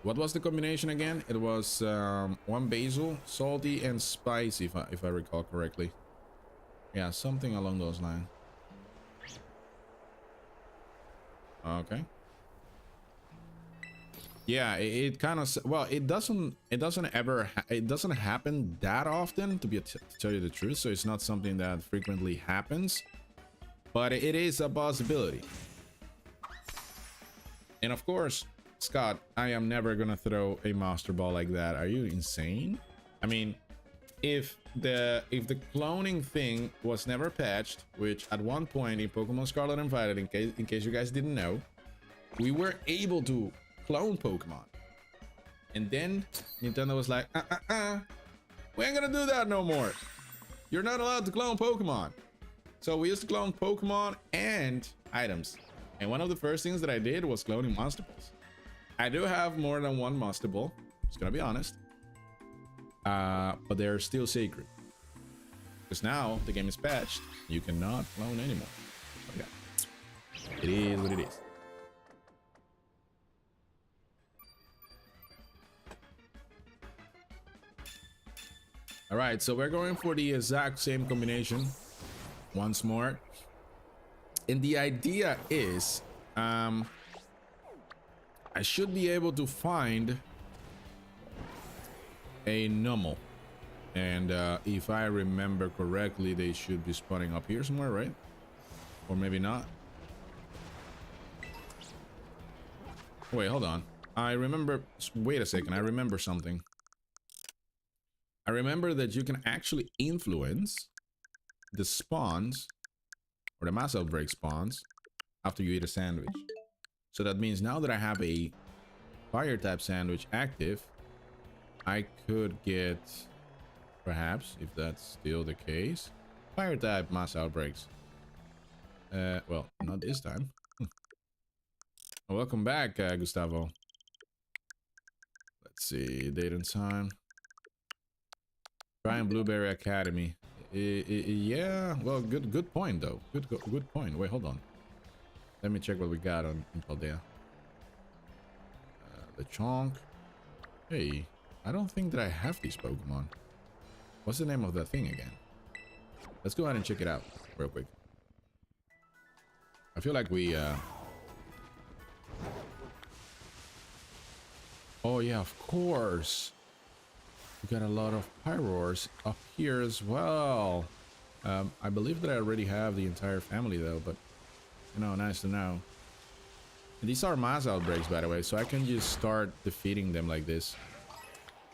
What was the combination again? It was 1 basil, salty, and spicy, if I recall correctly. Yeah, something along those lines. Okay. Yeah, it kind of, well, it doesn't happen that often, to tell you the truth. So it's not something that frequently happens, but it is a possibility. And of course, Scott, I am never gonna throw a Master Ball like that. Are you insane? I mean, if the cloning thing was never patched, which at one point in Pokemon Scarlet and Violet, in case you guys didn't know, we were able to clone Pokemon. And then Nintendo was like, we ain't gonna do that no more. You're not allowed to clone Pokemon. So we used to clone Pokemon and items. And one of the first things that I did was cloning Monster Balls. I do have more than one Monster Ball, just gonna be honest. But they're still sacred. Because now the game is patched, you cannot clone anymore. Okay. It is what it is. All right, so we're going for the exact same combination once more. And the idea is, I should be able to find a Numel. And if I remember correctly, they should be spawning up here somewhere, right? Or maybe not. Wait, hold on. I remember... Wait a second, I remember something. I remember that you can actually influence the spawns, or the mass outbreak spawns, after you eat a sandwich. So that means now that I have a fire type sandwich active, I could get, perhaps, if that's still the case, fire type mass outbreaks. Well, not this time. Welcome back, Gustavo. Let's see, date and time. Try and Blueberry Academy. Yeah, well, good point though. Good point. Wait, hold on. Let me check what we got on in Paldea. The Chonk. Hey, I don't think that I have these Pokemon. What's the name of that thing again? Let's go ahead and check it out real quick. I feel like we oh yeah, of course. We got a lot of Pyroars up here as well. I believe that I already have the entire family though, but you know, nice to know. And these are mass outbreaks, by the way, so I can just start defeating them like this.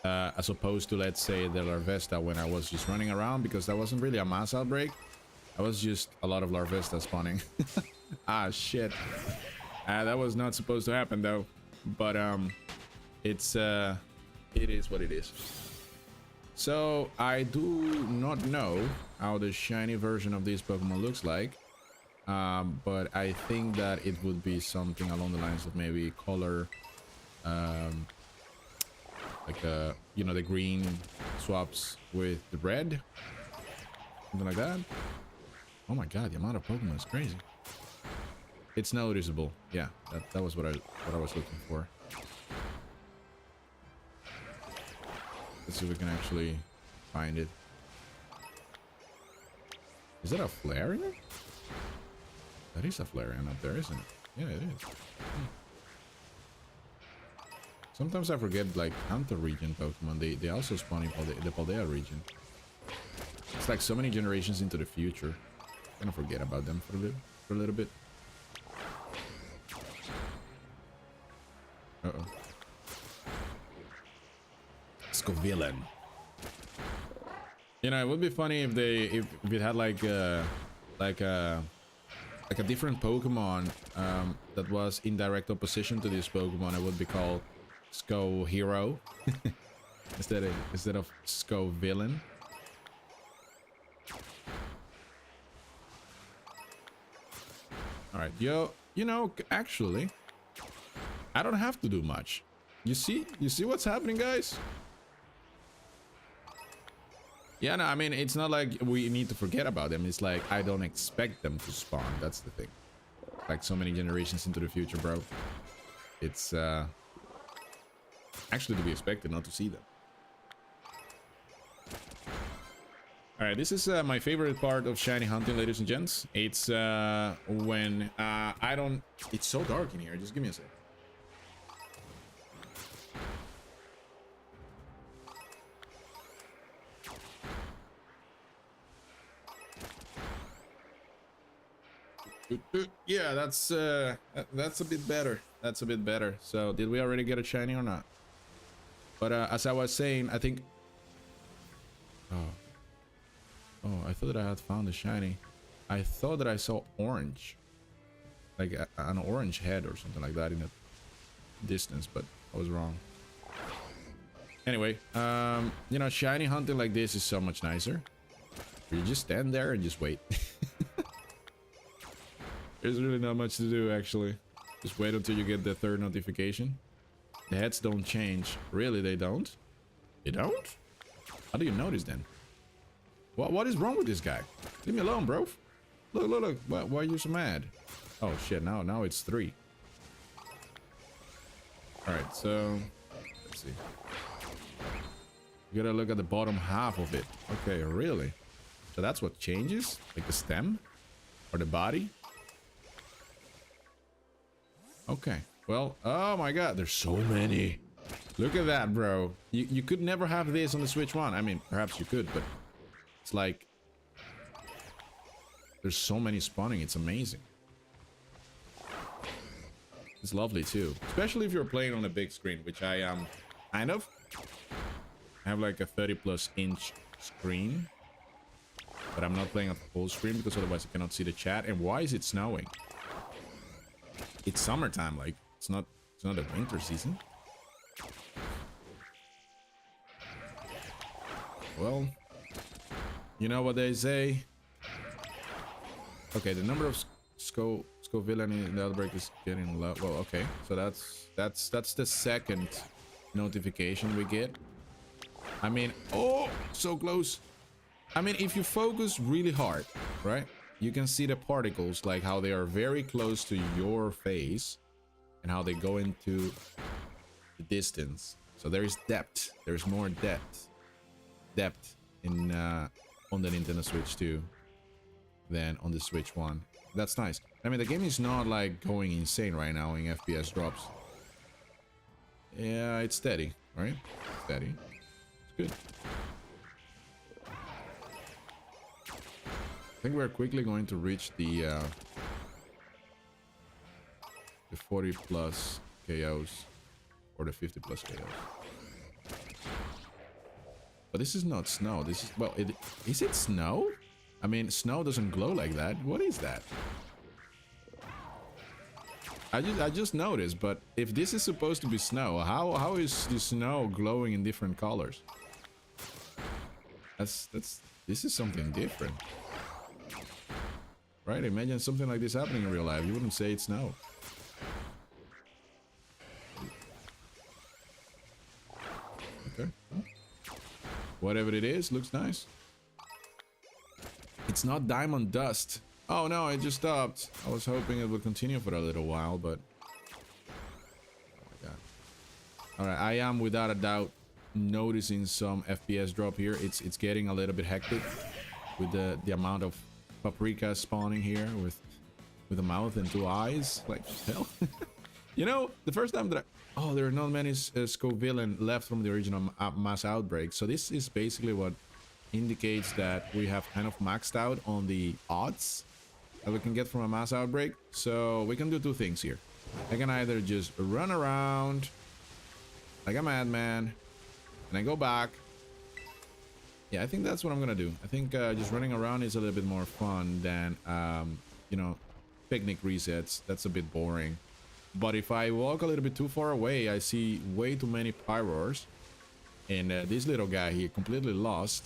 As opposed to, let's say, the Larvesta when I was just running around, because that wasn't really a mass outbreak. That was just a lot of Larvesta spawning. Ah, shit. That was not supposed to happen though. But it is what it is. So I do not know how the shiny version of this Pokemon looks like, but I think that it would be something along the lines of maybe color, like you know, the green swaps with the red, something like that. Oh my god, the amount of Pokemon is crazy. It's noticeable. Yeah, that was what I was looking for. Let's see if we can actually find it. Is that a Flareon? That is a Flareon up there, isn't it? Yeah, it is. Sometimes I forget, like, Kanto region Pokemon. They also spawn in the Paldea region. It's like so many generations into the future. I'm gonna forget about them for a little bit. Uh-oh. Villain. You know, it would be funny if it had like a different Pokemon that was in direct opposition to this Pokemon. It would be called Sco Hero instead of Sco Villain. All right, you know, actually, I don't have to do much. You see what's happening, guys? Yeah, no, I mean, it's not like we need to forget about them. It's like, I don't expect them to spawn. That's the thing. Like, so many generations into the future, bro. It's, actually to be expected not to see them. Alright, this is my favorite part of shiny hunting, ladies and gents. It's, when, I don't... It's so dark in here. Just give me a sec. Yeah, that's a bit better. That's a bit better. So, did we already get a shiny or not? But as I was saying, I think... Oh, I thought that I had found a shiny. I thought that I saw orange. Like an orange head or something like that in the distance, but I was wrong. Anyway, you know, shiny hunting like this is so much nicer. You just stand there and just wait. There's really not much to do, actually. Just wait until you get the third notification. The heads don't change. Really, they don't? They don't? How do you notice then? What is wrong with this guy? Leave me alone, bro. Look. Why are you so mad? Oh, shit. Now it's 3. Alright, so... Let's see. You gotta look at the bottom half of it. Okay, really? So that's what changes? Like the stem? Or the body? Okay. Well, oh my god, there's so many. Look at that, bro. You could never have this on the Switch 1. I mean, perhaps you could, but it's like there's so many spawning. It's amazing. It's lovely too, especially if you're playing on a big screen, which I am kind of. I have like a 30+ inch screen, but I'm not playing at full screen because otherwise I cannot see the chat. And why is it snowing? It's summertime, like it's not a winter season. Well, you know what they say. Okay, the number of Scoville in the outbreak is getting low. Well, okay, so that's the second notification we get. I mean, oh, so close. I mean, if you focus really hard, right, you can see the particles, like how they are very close to your face and how they go into the distance. So there is depth. There's more depth in on the Nintendo Switch 2 than on the Switch 1. That's nice. I mean, the game is not like going insane right now in FPS drops. Yeah, it's steady, right? Steady. It's good. I think we're quickly going to reach the 40+ KOs or the 50+ KOs. But this is not snow. This is, well, is it snow? I mean, snow doesn't glow like that. What is that? I just noticed, but if this is supposed to be snow, how is the snow glowing in different colors? This is something different. Right? Imagine something like this happening in real life. You wouldn't say it's snow. Okay. Whatever it is, looks nice. It's not diamond dust. Oh no, it just stopped. I was hoping it would continue for a little while, but... Oh my god. Alright, I am without a doubt noticing some FPS drop here. It's getting a little bit hectic with the amount of paprika spawning here with a mouth and 2 eyes. Like, hell. You know, the first time that oh, there are not many Scoville left from the original mass outbreak. So this is basically what indicates that we have kind of maxed out on the odds that we can get from a mass outbreak. So we can do 2 things here. I can either just run around like a madman and then go back. Yeah, I think that's what I'm gonna do. I think just running around is a little bit more fun than you know, picnic resets. That's a bit boring. But if I walk a little bit too far away, I see way too many pyros, and this little guy here completely lost.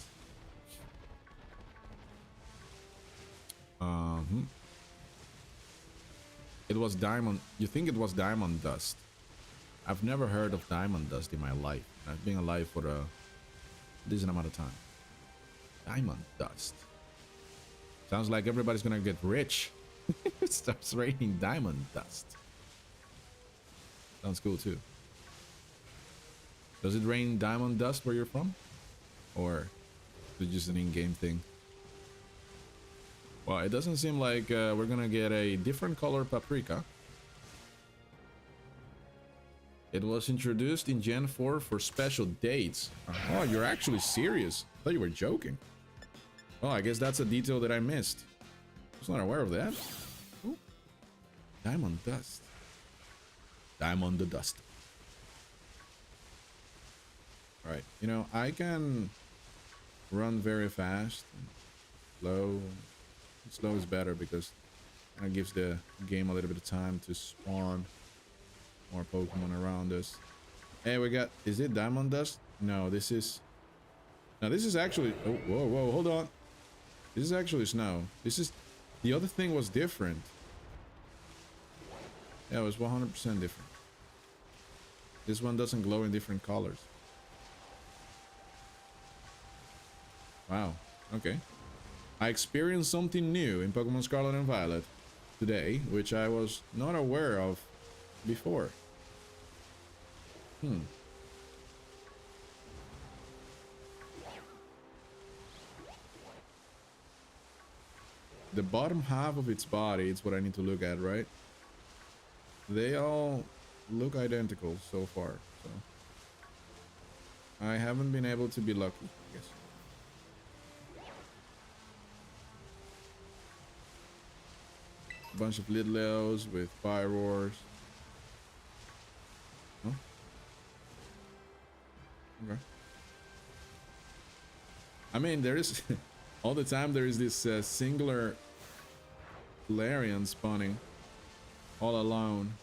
It was diamond. You think it was diamond dust? I've never heard of diamond dust in my life. I've been alive for a decent amount of time. Diamond dust. Sounds like everybody's gonna get rich. It starts raining diamond dust. Sounds cool too. Does it rain diamond dust where you're from? Or is it just an in-game thing? Well, it doesn't seem like we're gonna get a different color paprika. It was introduced in Gen 4 for special dates. Oh, you're actually serious? I thought you were joking. Oh, I guess that's a detail that I missed. I was not aware of that. Ooh. Diamond dust. Diamond the dust. Alright, you know, I can run very fast. Slow. Slow is better because it gives the game a little bit of time to spawn more Pokemon around us. Hey, we got... Is it diamond dust? No, this is... Now, this is actually... Oh, whoa, hold on. This is actually snow. This is... The other thing was different. Yeah, it was 100% different. This one doesn't glow in different colors. Wow. Okay. I experienced something new in Pokemon Scarlet and Violet today, which I was not aware of before. The bottom half of its body is what I need to look at, right? They all look identical so far, so I haven't been able to be lucky, I guess. A bunch of Lidleos with fire roars. Huh? Okay. I mean, there is all the time there is this singular Larian spawning all alone.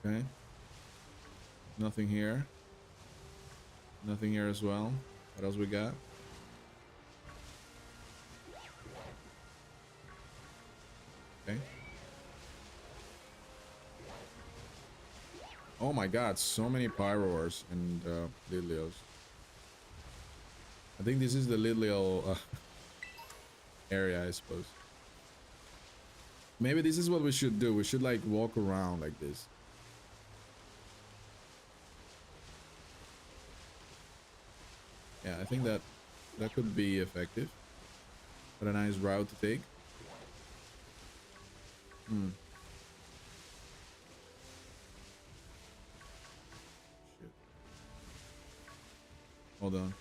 Okay. Nothing here. Nothing here as well. What else we got? Okay. Oh my god, so many Pyroars and Lidleos. I think this is the Lidleo area, I suppose. Maybe this is what we should do. We should like walk around like this. Yeah, I think that could be effective. What a nice route to take. Shit. Hold on.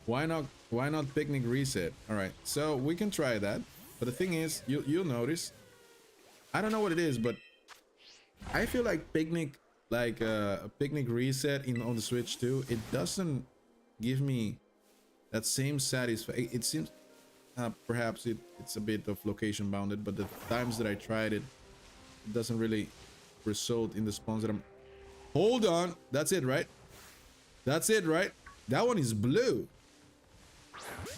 Why not picnic reset? All right, so we can try that. But the thing is, you'll notice, I don't know what it is, but I feel like picnic, like a picnic reset on the Switch too, it doesn't give me that same satisfaction. It seems perhaps it's a bit of location bounded, but the times that I tried it, it doesn't really result in the spawns that I'm... Hold on, that's it, right? That's it, right? That one is blue.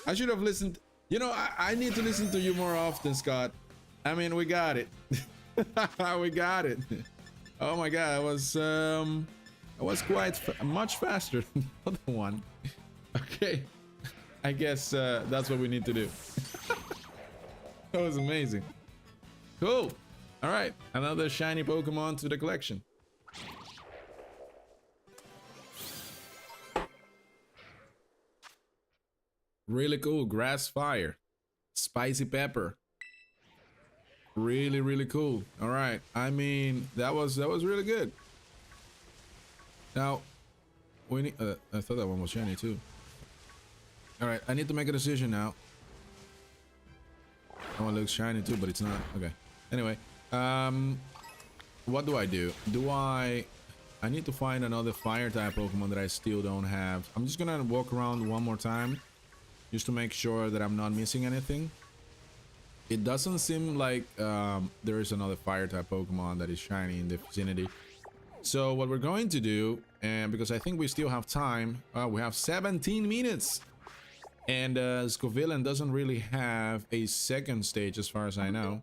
I should have listened. You know, I need to listen to you more often, Scott. I mean, we got it. We got it. Oh my god, I was quite much faster than the other one. Okay, I guess that's what we need to do. That was amazing. Cool. All right, another shiny Pokemon to the collection. Really cool. Grass fire, spicy pepper. Really cool. All right, I mean, that was really good. Now we need I thought that one was shiny too. All right, I need to make a decision now. That one looks shiny too, but it's not. Okay, anyway, what do? I need to find another fire type Pokemon that I still don't have. I'm just gonna walk around one more time just to make sure that I'm not missing anything. It doesn't seem like there is another fire type Pokemon that is shiny in the vicinity. So what we're going to do, and because I think we still have time, we have 17 minutes. And Scovillain doesn't really have a second stage as far as I know.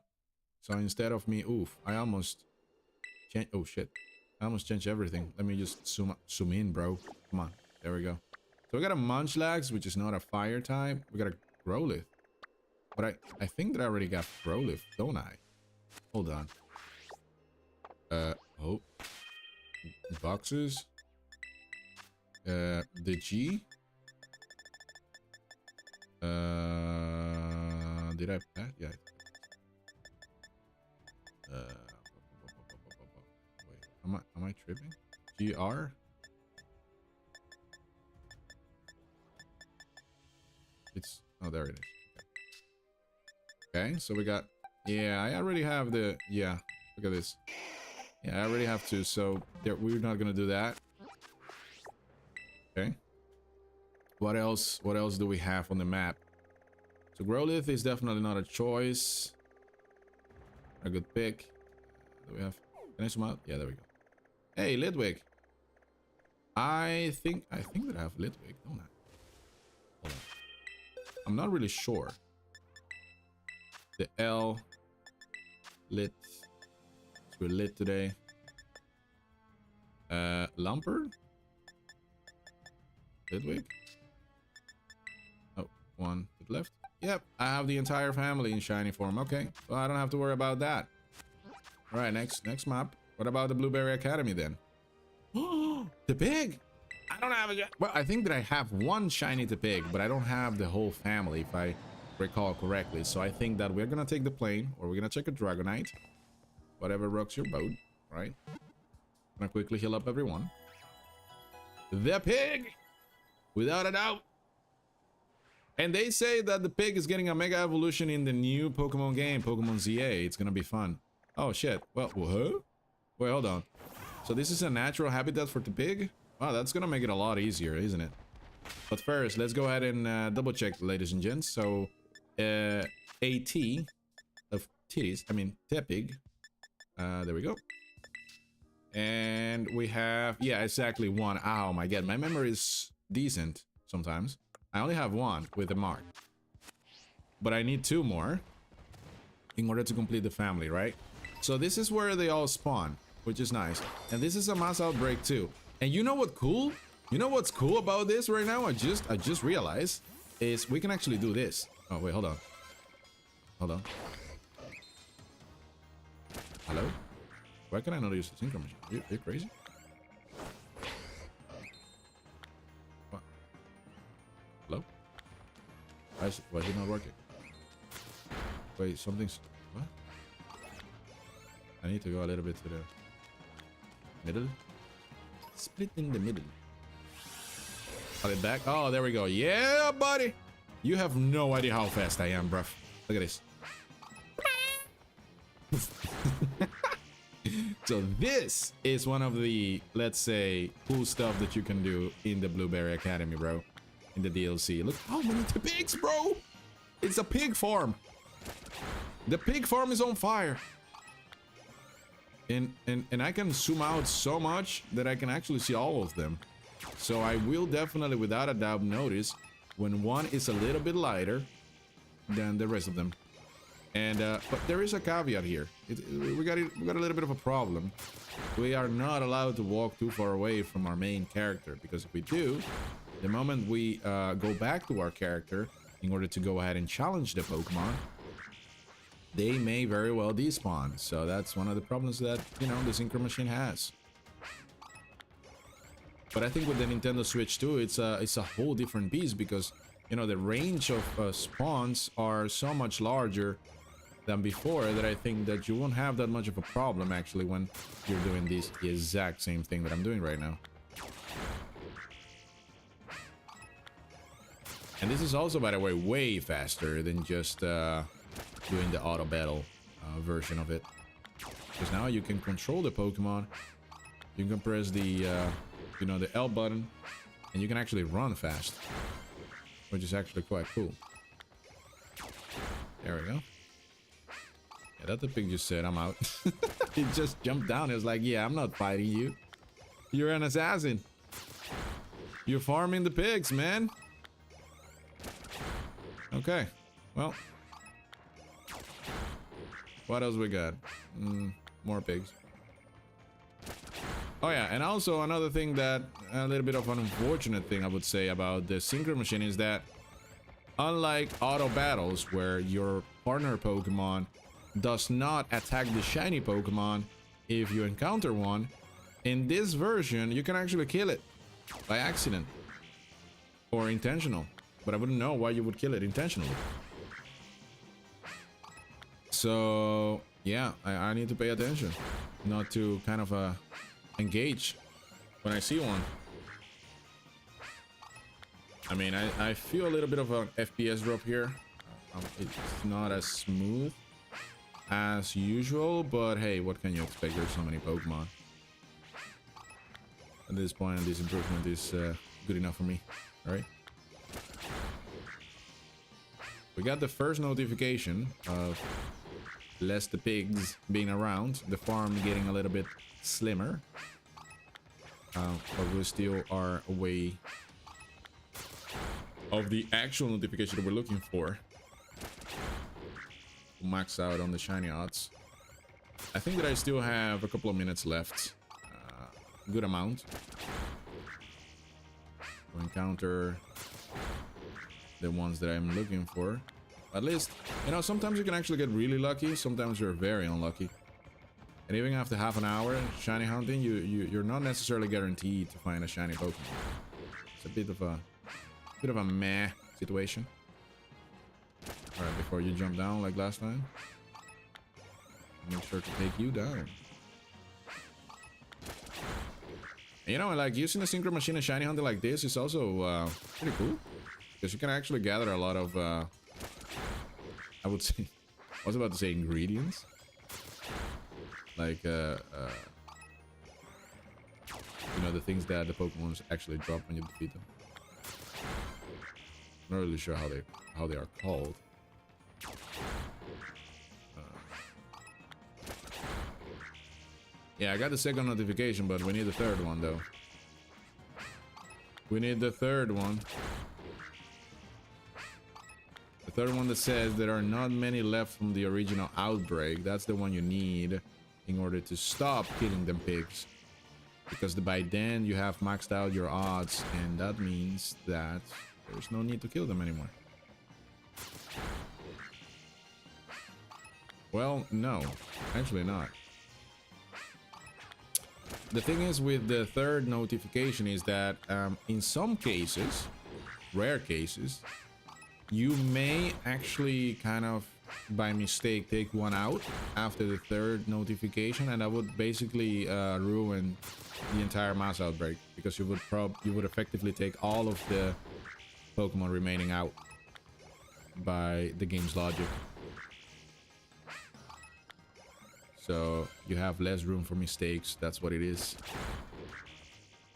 So instead of me, I almost changed, oh shit. I almost changed everything. Let me just zoom in, bro. Come on, there we go. So we got a Munchlax, which is not a fire type. We got a Growlithe. But I think that I already got Growlithe, don't I? Hold on. Oh. Boxes. The G. Did I? Yeah. Wait, am I tripping? GR? It's, oh, there it is. Okay, so we got, yeah, I already have the, yeah, look at this. Yeah, I already have two, so we're not gonna do that. Okay. What else do we have on the map? So Growlithe is definitely not a choice. A good pick. Do we have, can I zoom out? Yeah, there we go. Hey, Litwick. I think that I have Litwick, don't I? Hold on. I'm not really sure. The L. Lit. We're lit today. Lumper? Ludwig? Oh, one to the left. Yep, I have the entire family in shiny form. Okay, well, I don't have to worry about that. All right, next map. What about the Blueberry Academy then? The pig! I don't have it yet. Well, I think that I have one shiny to pig, but I don't have the whole family, if I recall correctly. So I think that we're gonna take the plane, or we're gonna check a Dragonite. Whatever rocks your boat, right? Gonna quickly heal up everyone. The pig! Without a doubt. And they say that the pig is getting a mega evolution in the new Pokemon game, Pokemon ZA. It's gonna be fun. Oh shit. Well, what? Wait, hold on. So this is a natural habitat for the pig? Wow, that's gonna make it a lot easier, isn't it? But first, let's go ahead and double check, ladies and gents. So, AT of titties, I mean, Tepig. There we go. And we have, yeah, exactly one. Oh my god, my memory is decent sometimes. I only have one with a mark. But I need two more in order to complete the family, right? So this is where they all spawn, which is nice. And this is a mass outbreak too. And you know what cool? You know what's cool about this right now? I just realized is we can actually do this. Oh wait, hold on. Hold on. Hello? Why can I not use the synchro machine? You're crazy? What? Hello? Why is it not working? Wait, something's... What? I need to go a little bit to the middle. Split in the middle. Are they back? Oh, there we go. Yeah, buddy. You have no idea how fast I am, bruv. Look at this. So this is one of the, let's say, cool stuff that you can do in the Blueberry Academy, bro. In the DLC. Look how many pigs, bro. It's a pig farm. The pig farm is on fire. And I can zoom out so much that I can actually see all of them. So I will definitely, without a doubt, notice when one is a little bit lighter than the rest of them. And but there is a caveat here. We got a little bit of a problem. We are not allowed to walk too far away from our main character, because if we do, the moment we go back to our character in order to go ahead and challenge the Pokemon, they may very well despawn. So that's one of the problems that, you know, the synchro machine has. But I think with the Nintendo Switch 2, it's a whole different beast, because, you know, the range of spawns are so much larger than before that I think that you won't have that much of a problem actually when you're doing the exact same thing that I'm doing right now. And this is also, by the way, way faster than just doing the auto battle version of it, because now you can control the Pokemon. You can press the you know, the L button, and you can actually run fast, which is actually quite cool. There we go. Yeah, that the pig just said, I'm out. He just jumped down. It was like, yeah, I'm not fighting you. You're an assassin. You're farming the pigs, man. Okay, well, what else we got? More pigs. Oh yeah, and also another thing that, a little bit of an unfortunate thing I would say about the synchro machine is that, unlike auto battles where your partner Pokemon does not attack the shiny Pokemon if you encounter one, in this version you can actually kill it by accident or intentional, but I wouldn't know why you would kill it intentionally. So yeah, I need to pay attention not to kind of engage when I see one. I mean, I feel a little bit of an FPS drop here. It's not as smooth as usual, but hey, what can you expect? There's so many Pokemon. At this point, this improvement is good enough for me. All right. We got the first notification of less the pigs being around, the farm getting a little bit slimmer, but we still are away of the actual notification that we're looking for. max out on the shiny odds. I think that I still have a couple of minutes left. Good amount to encounter the ones that I'm looking for. At least, you know, sometimes you can actually get really lucky. Sometimes you're very unlucky. And even after half an hour shiny hunting, you're not necessarily guaranteed to find a shiny Pokemon. It's a bit of a meh situation. All right, before you jump down like last time, make sure to take you down. And you know, like using the Synchro Machine and shiny hunting like this is also pretty cool, because you can actually gather a lot of I would say, I was about to say ingredients, like you know, the things that the Pokemon actually drop when you defeat them. Not really sure how they are called. Yeah, I got the second notification, but we need the third one though. We need the third one. The third one that says there are not many left from the original outbreak. That's the one you need in order to stop killing them pigs. Because by then you have maxed out your odds, and that means that there's no need to kill them anymore. Well, no, actually not. The thing is with the third notification is that in some cases, rare cases, you may actually kind of by mistake take one out after the third notification, and that would basically ruin the entire mass outbreak, because you would effectively take all of the Pokemon remaining out by the game's logic. So you have less room for mistakes. That's what it is.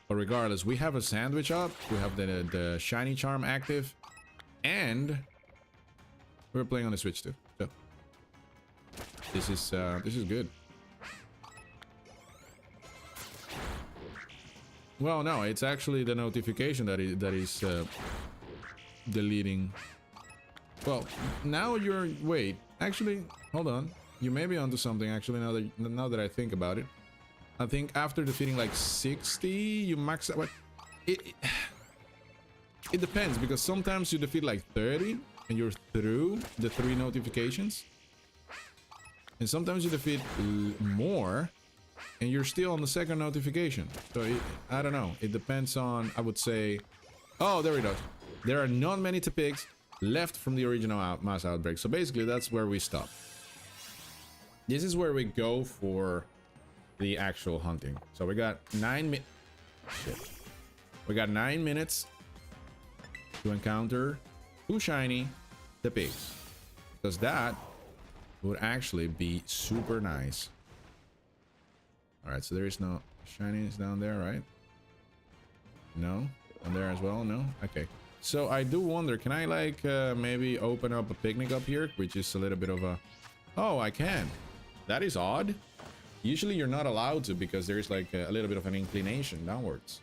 But regardless, we have a sandwich up. We have the shiny charm active, and we're playing on the Switch too. So this is good. Well, no, it's actually the notification that is deleting. Well, now you're wait. Actually, hold on. You may be onto something, actually, now that I think about it. I think after defeating like 60, you max out. What? It depends, because sometimes you defeat like 30 and you're through the 3 notifications. And sometimes you defeat more and you're still on the second notification. So I don't know. It depends on, I would say... Oh, there we go. There are not many pigs left from the original mass outbreak. So basically, that's where we stop. This is where we go for the actual hunting. So we got 9 minutes. Shit. We got 9 minutes to encounter 2 shiny the pigs, because that would actually be super nice. All right, so there is no shinies down there, right? No, and there as well. No. Okay. So I do wonder, can I like maybe open up a picnic up here, which is a little bit of a... Oh, I can. That is odd. Usually you're not allowed to, because there's like a little bit of an inclination downwards.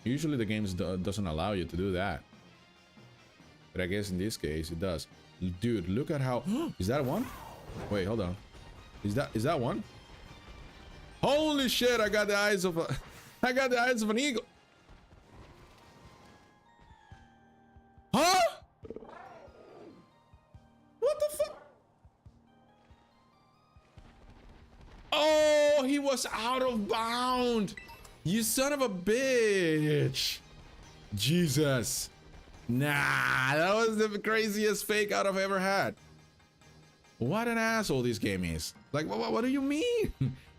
Usually the game doesn't allow you to do that. But I guess in this case it does. Dude, look at how... Is that one? Wait, hold on. Is that one? Holy shit, I got the eyes of a... I got the eyes of an eagle. Huh? What the fuck? Oh, he was out of bound. You son of a bitch. Jesus. Nah, that was the craziest fake out I've ever had. What an asshole this game is. Like, what do you mean?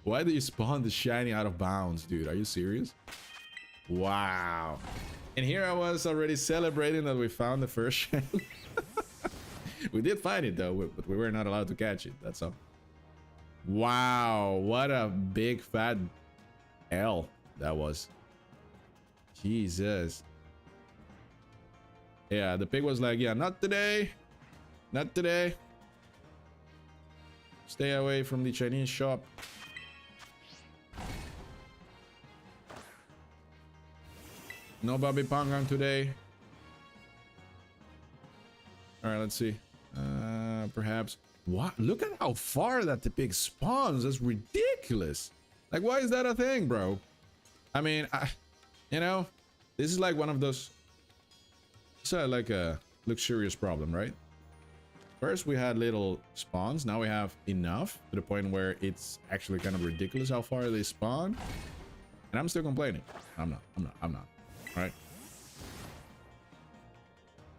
Why do you spawn the shiny out of bounds, dude? Are you serious? Wow. And here I was already celebrating that we found the first shiny. We did find it though, but we were not allowed to catch it. That's all. Wow, what a big fat L that was. Jesus. Yeah, the pig was like, yeah, not today. Not today. Stay away from the Chinese shop. No Bobby Pangang today. All right, let's see. Perhaps. What? Look at how far that the pig spawns. That's ridiculous. Like, why is that a thing, bro? I mean, you know, this is like one of those. It's like a luxurious problem, right? First, we had little spawns. Now we have enough to the point where it's actually kind of ridiculous how far they spawn. And I'm still complaining. I'm not. All right.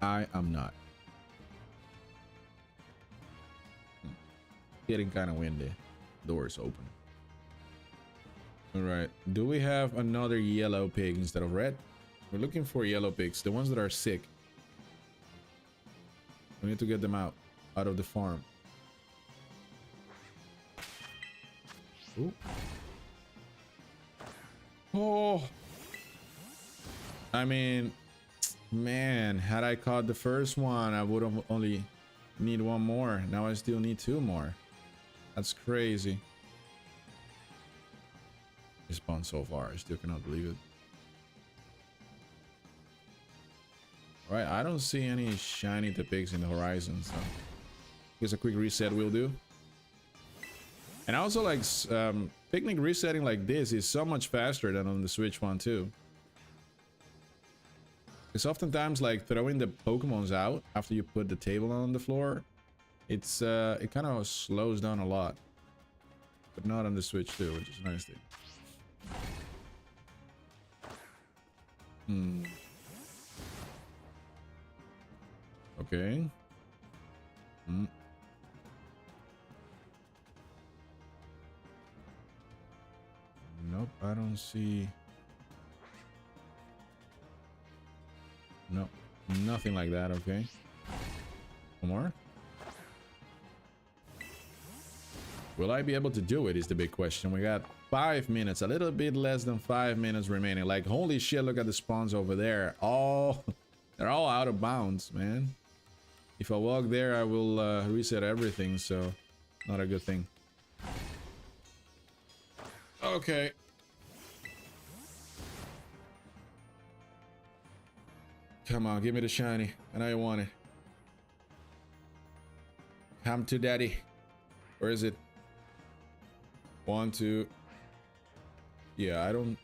I am not. Getting kind of windy. Doors open. All right. Do we have another yellow pig instead of red? We're looking for yellow pigs, the ones that are sick. We need to get them out of the farm. Ooh. Oh. I mean, man, had I caught the first one, I would have only need one more. Now I still need two more. That's crazy. It spawned so far. I still cannot believe it. All right, I don't see any shiny pigs in the horizon, so I guess a quick reset will do. And I also like picnic resetting like this is so much faster than on the Switch one too. Because oftentimes, like throwing the Pokemons out after you put the table on the floor, it's it kind of slows down a lot. But not on the Switch too, which is a nice thing. Okay. Nope, I don't see. Nope, nothing like that. Okay. One more. Will I be able to do it is the big question. We got 5 minutes, a little bit less than 5 minutes remaining. Like, holy shit, look at the spawns over there. They're all out of bounds, man. If I walk there, I will reset everything, so not a good thing. Okay. Come on, give me the shiny. I know you want it. Come to daddy. Where is it? 1, 2. Yeah, I don't...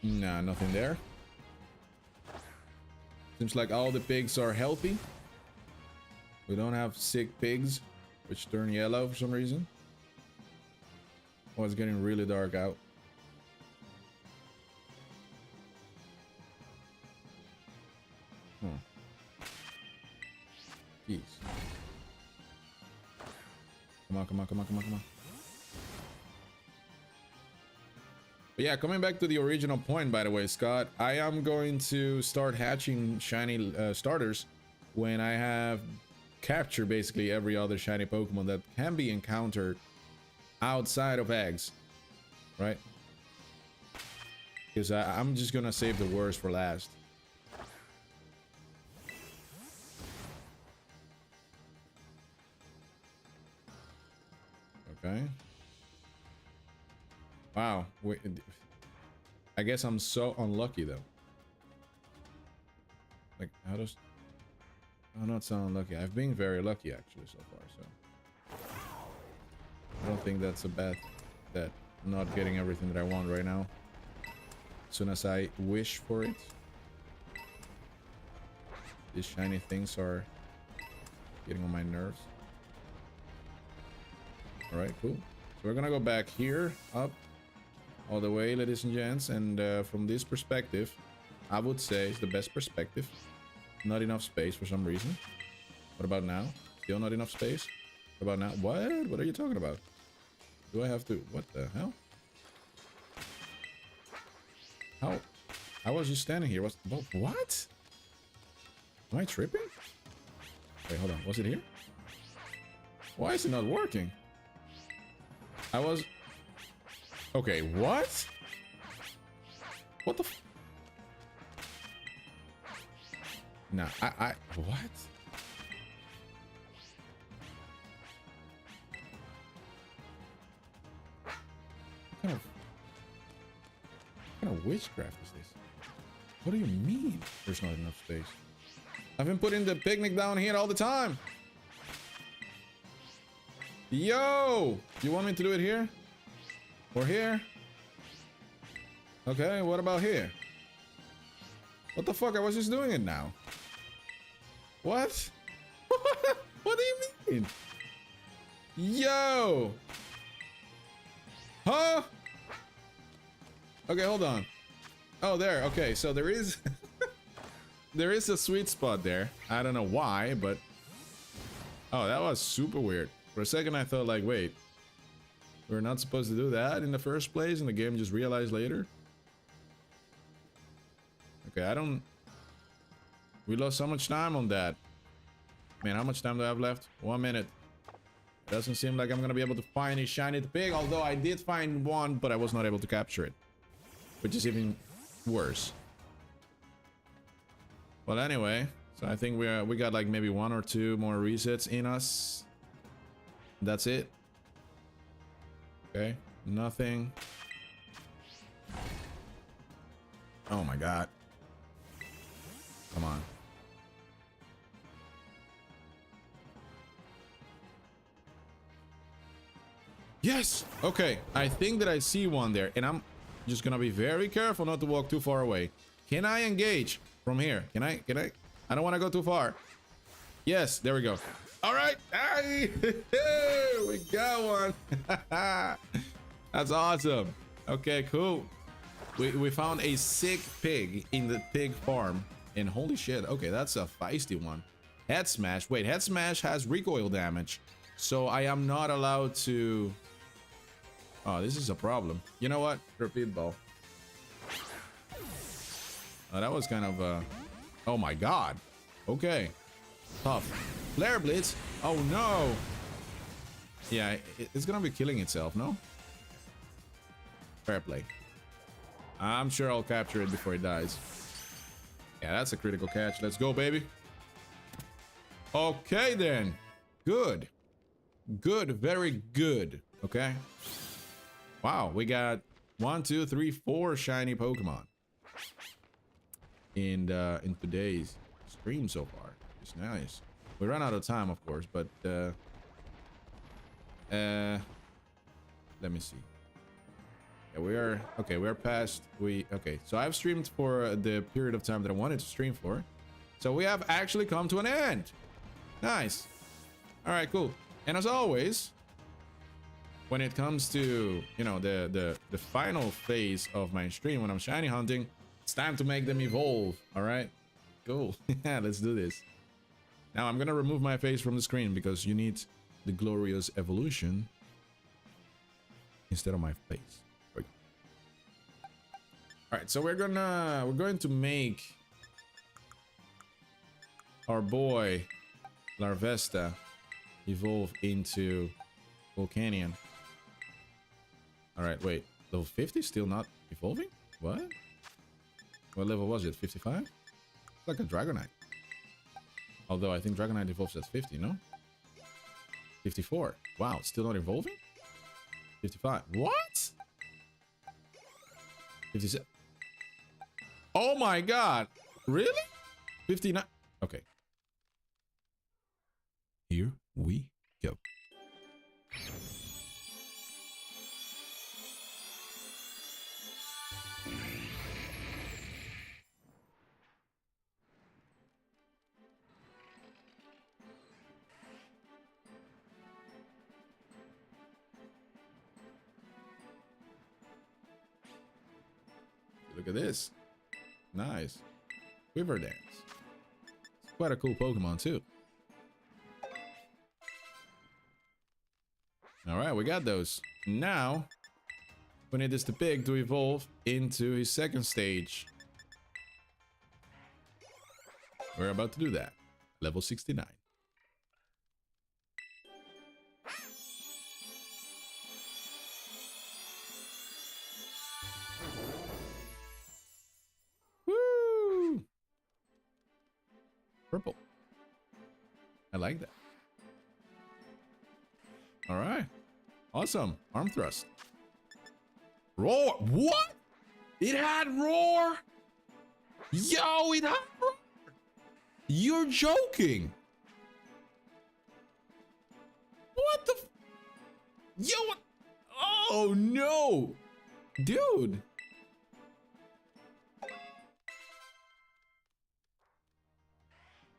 Nah, nothing there. Seems like all the pigs are healthy. We don't have sick pigs, which turn yellow for some reason. Oh, it's getting really dark out. Jeez. Come on, come on, come on, come on, come on. But yeah, coming back to the original point, by the way, Scott, I am going to start hatching shiny starters when I have captured basically every other shiny Pokemon that can be encountered outside of eggs, right? Because I'm just gonna save the worst for last. Okay. Wow. Wait, I guess I'm so unlucky though. Like, how does... I'm not so unlucky. I've been very lucky actually so far, so... I don't think that's a bad... that I'm not getting everything that I want right now. As soon as I wish for it. These shiny things are getting on my nerves. Alright, cool. So we're gonna go back here, up, all the way, ladies and gents, and from this perspective, I would say it's the best perspective. Not enough space for some reason. What about now? Still not enough space? What about now? What? What are you talking about? Do I have to... What the hell? How? I was just standing here. What? Am I tripping? Wait, hold on. Was it here? Why is it not working? I was... Okay, what? What the f... Nah, what? What kind of witchcraft is this? What do you mean there's not enough space? I've been putting the picnic down here all the time. Yo! You want me to do it here? Or here? Okay, what about here? What the fuck? I was just doing it now. What? What do you mean? Yo! Huh? Okay, hold on. Oh, there. Okay, so there is... there is a sweet spot there. I don't know why, but... Oh, that was super weird. For a second, I thought, like, wait. We're not supposed to do that in the first place, and the game just realized later. Okay, I don't... We lost so much time on that. Man, how much time do I have left? 1 minute. Doesn't seem like I'm gonna be able to find a shiny pig, although I did find one, but I was not able to capture it. Which is even worse. Well, anyway, so I think we got like maybe 1 or 2 more resets in us. That's it. Okay, nothing. Oh my god. Come on. Yes! Okay, I think that I see one there, and I'm just gonna be very careful not to walk too far away. Can I engage from here? Can I? I don't want to go too far. Yes, there we go. All right. Hey, we got one. That's awesome. Okay, cool. We found a sick pig in the pig farm. And holy shit. Okay, that's a feisty one. Head smash. Wait, head smash has recoil damage. So I am not allowed to... Oh, this is a problem. You know what? Repeat ball. Oh, that was kind of oh my god. Okay. Tough. Flare Blitz. Oh no. Yeah, it's gonna be killing itself, no? Fair play. I'm sure I'll capture it before it dies. Yeah, that's a critical catch. Let's go, baby. Okay, then. Good. Good. Very good. Okay. Wow, we got 1, 2, 3, 4 shiny Pokemon in today's stream so far. It's nice. We ran out of time, of course, but let me see. Yeah, we are okay. We're past. Okay. So I've streamed for the period of time that I wanted to stream for. So we have actually come to an end. Nice. All right, cool. And as always, when it comes to, you know, the final phase of my stream when I'm shiny hunting, it's time to make them evolve. All right, cool. Yeah, let's do this. Now I'm gonna remove my face from the screen because you need the glorious evolution instead of my face. There we go. All right, so we're going to make our boy Larvesta evolve into Volcanion. All right, wait. Level 50 still not evolving? What? What level was it? 55? It's like a Dragonite. Although I think Dragonite evolves at 50, no? 54. Wow, it's still not evolving? 55. What? 57. Oh my god. Really? 59. Okay. Here we go. Look at this. Nice. Quiver Dance. It's quite a cool Pokemon too. Alright, we got those. Now, we need this pig to evolve into his second stage. We're about to do that. Level 69. Woo! Purple. I like that. All right. Awesome. Arm thrust. Roar. What? It had roar? Yo, it had roar. You're joking. What the? Yo, what? Oh no, dude.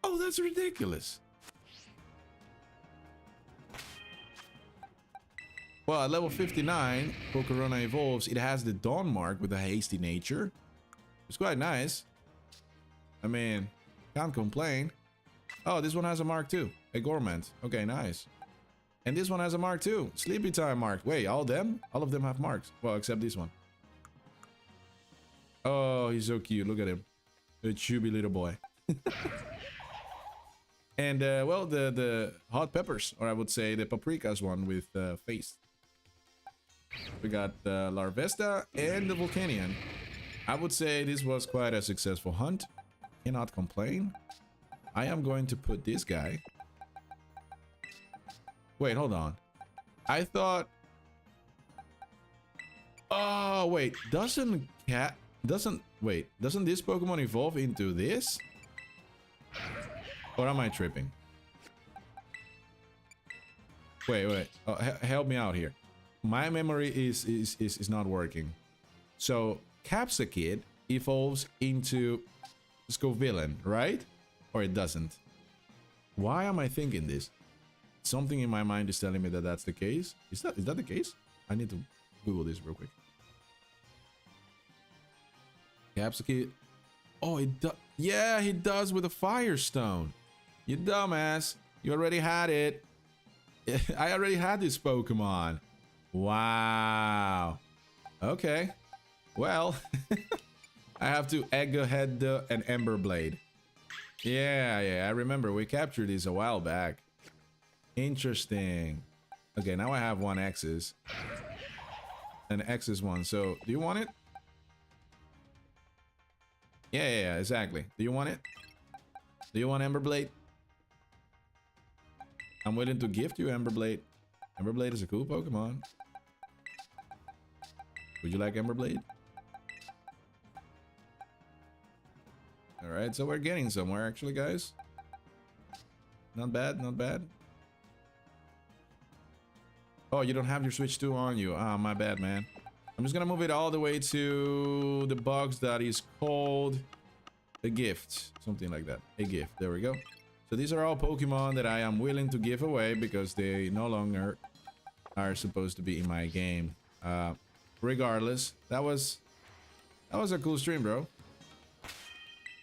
Oh, that's ridiculous. Well, at level 59, Pokerona evolves. It has the Dawn mark with a hasty nature. It's quite nice. I mean, can't complain. Oh, this one has a mark too. A Gourmand. Okay, nice. And this one has a mark too. Sleepy time mark. Wait, all of them have marks. Well, except this one. Oh, he's so cute. Look at him. A chubby little boy. And, well, the hot peppers, or I would say the paprikas one with face. We got the Larvesta and the Volcanion. I would say this was quite a successful hunt. Cannot complain. I am going to put this guy. Wait, hold on. I thought... Oh, wait. Doesn't this Pokemon evolve into this? Or am I tripping? Wait. Oh, help me out here. My memory is not working. So Capsakid evolves into Scovillain, right? Or it doesn't? Why am I thinking this? Something in my mind is telling me that that's the case. Is that the case? I need to Google this real quick. Capsakid. Oh, it does. Yeah, he does with a Firestone. You dumbass. You already had it. I already had this Pokemon. Wow. Okay. Well, I have to Egghead and Ember Blade. Yeah, I remember we captured these a while back. Interesting. Okay, now I have one X's. An X's one. So, do you want it? Yeah, exactly. Do you want it? Do you want Ember Blade? I'm willing to gift you Ember Blade. Ember Blade is a cool Pokemon. Would you like Ember Blade? Alright, so we're getting somewhere actually, guys. Not bad, not bad. Oh, you don't have your Switch 2 on you. Ah, my bad, man. I'm just gonna move it all the way to the box that is called a gift. Something like that. A gift. There we go. So these are all Pokemon that I am willing to give away because they no longer are supposed to be in my game. Regardless, that was a cool stream, bro.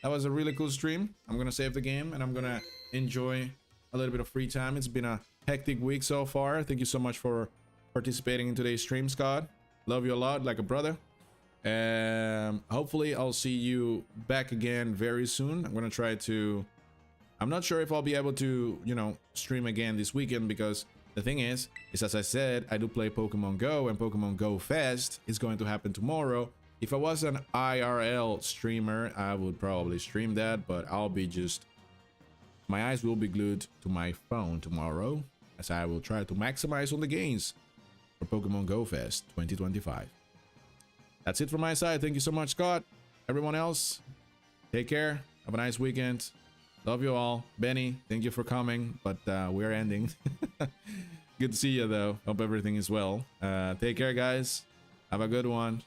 That was a really cool stream. I'm gonna save the game and I'm gonna enjoy a little bit of free time. It's been a hectic week so far. Thank you so much for participating in today's stream, Scott. Love you a lot, like a brother. Hopefully I'll see you back again very soon. I'm gonna try to... I'm not sure if I'll be able to, you know, stream again this weekend because the thing is as I said, I do play Pokemon Go and Pokemon Go Fest is going to happen tomorrow. If I was an IRL streamer, I would probably stream that, but I'll be just... My eyes will be glued to my phone tomorrow as I will try to maximize on the gains for Pokemon Go Fest 2025. That's it from my side. Thank you so much, Scott. Everyone else, take care. Have a nice weekend. Love you all. Benny, thank you for coming, but we're ending. Good to see you, though. Hope everything is well. Take care, guys. Have a good one.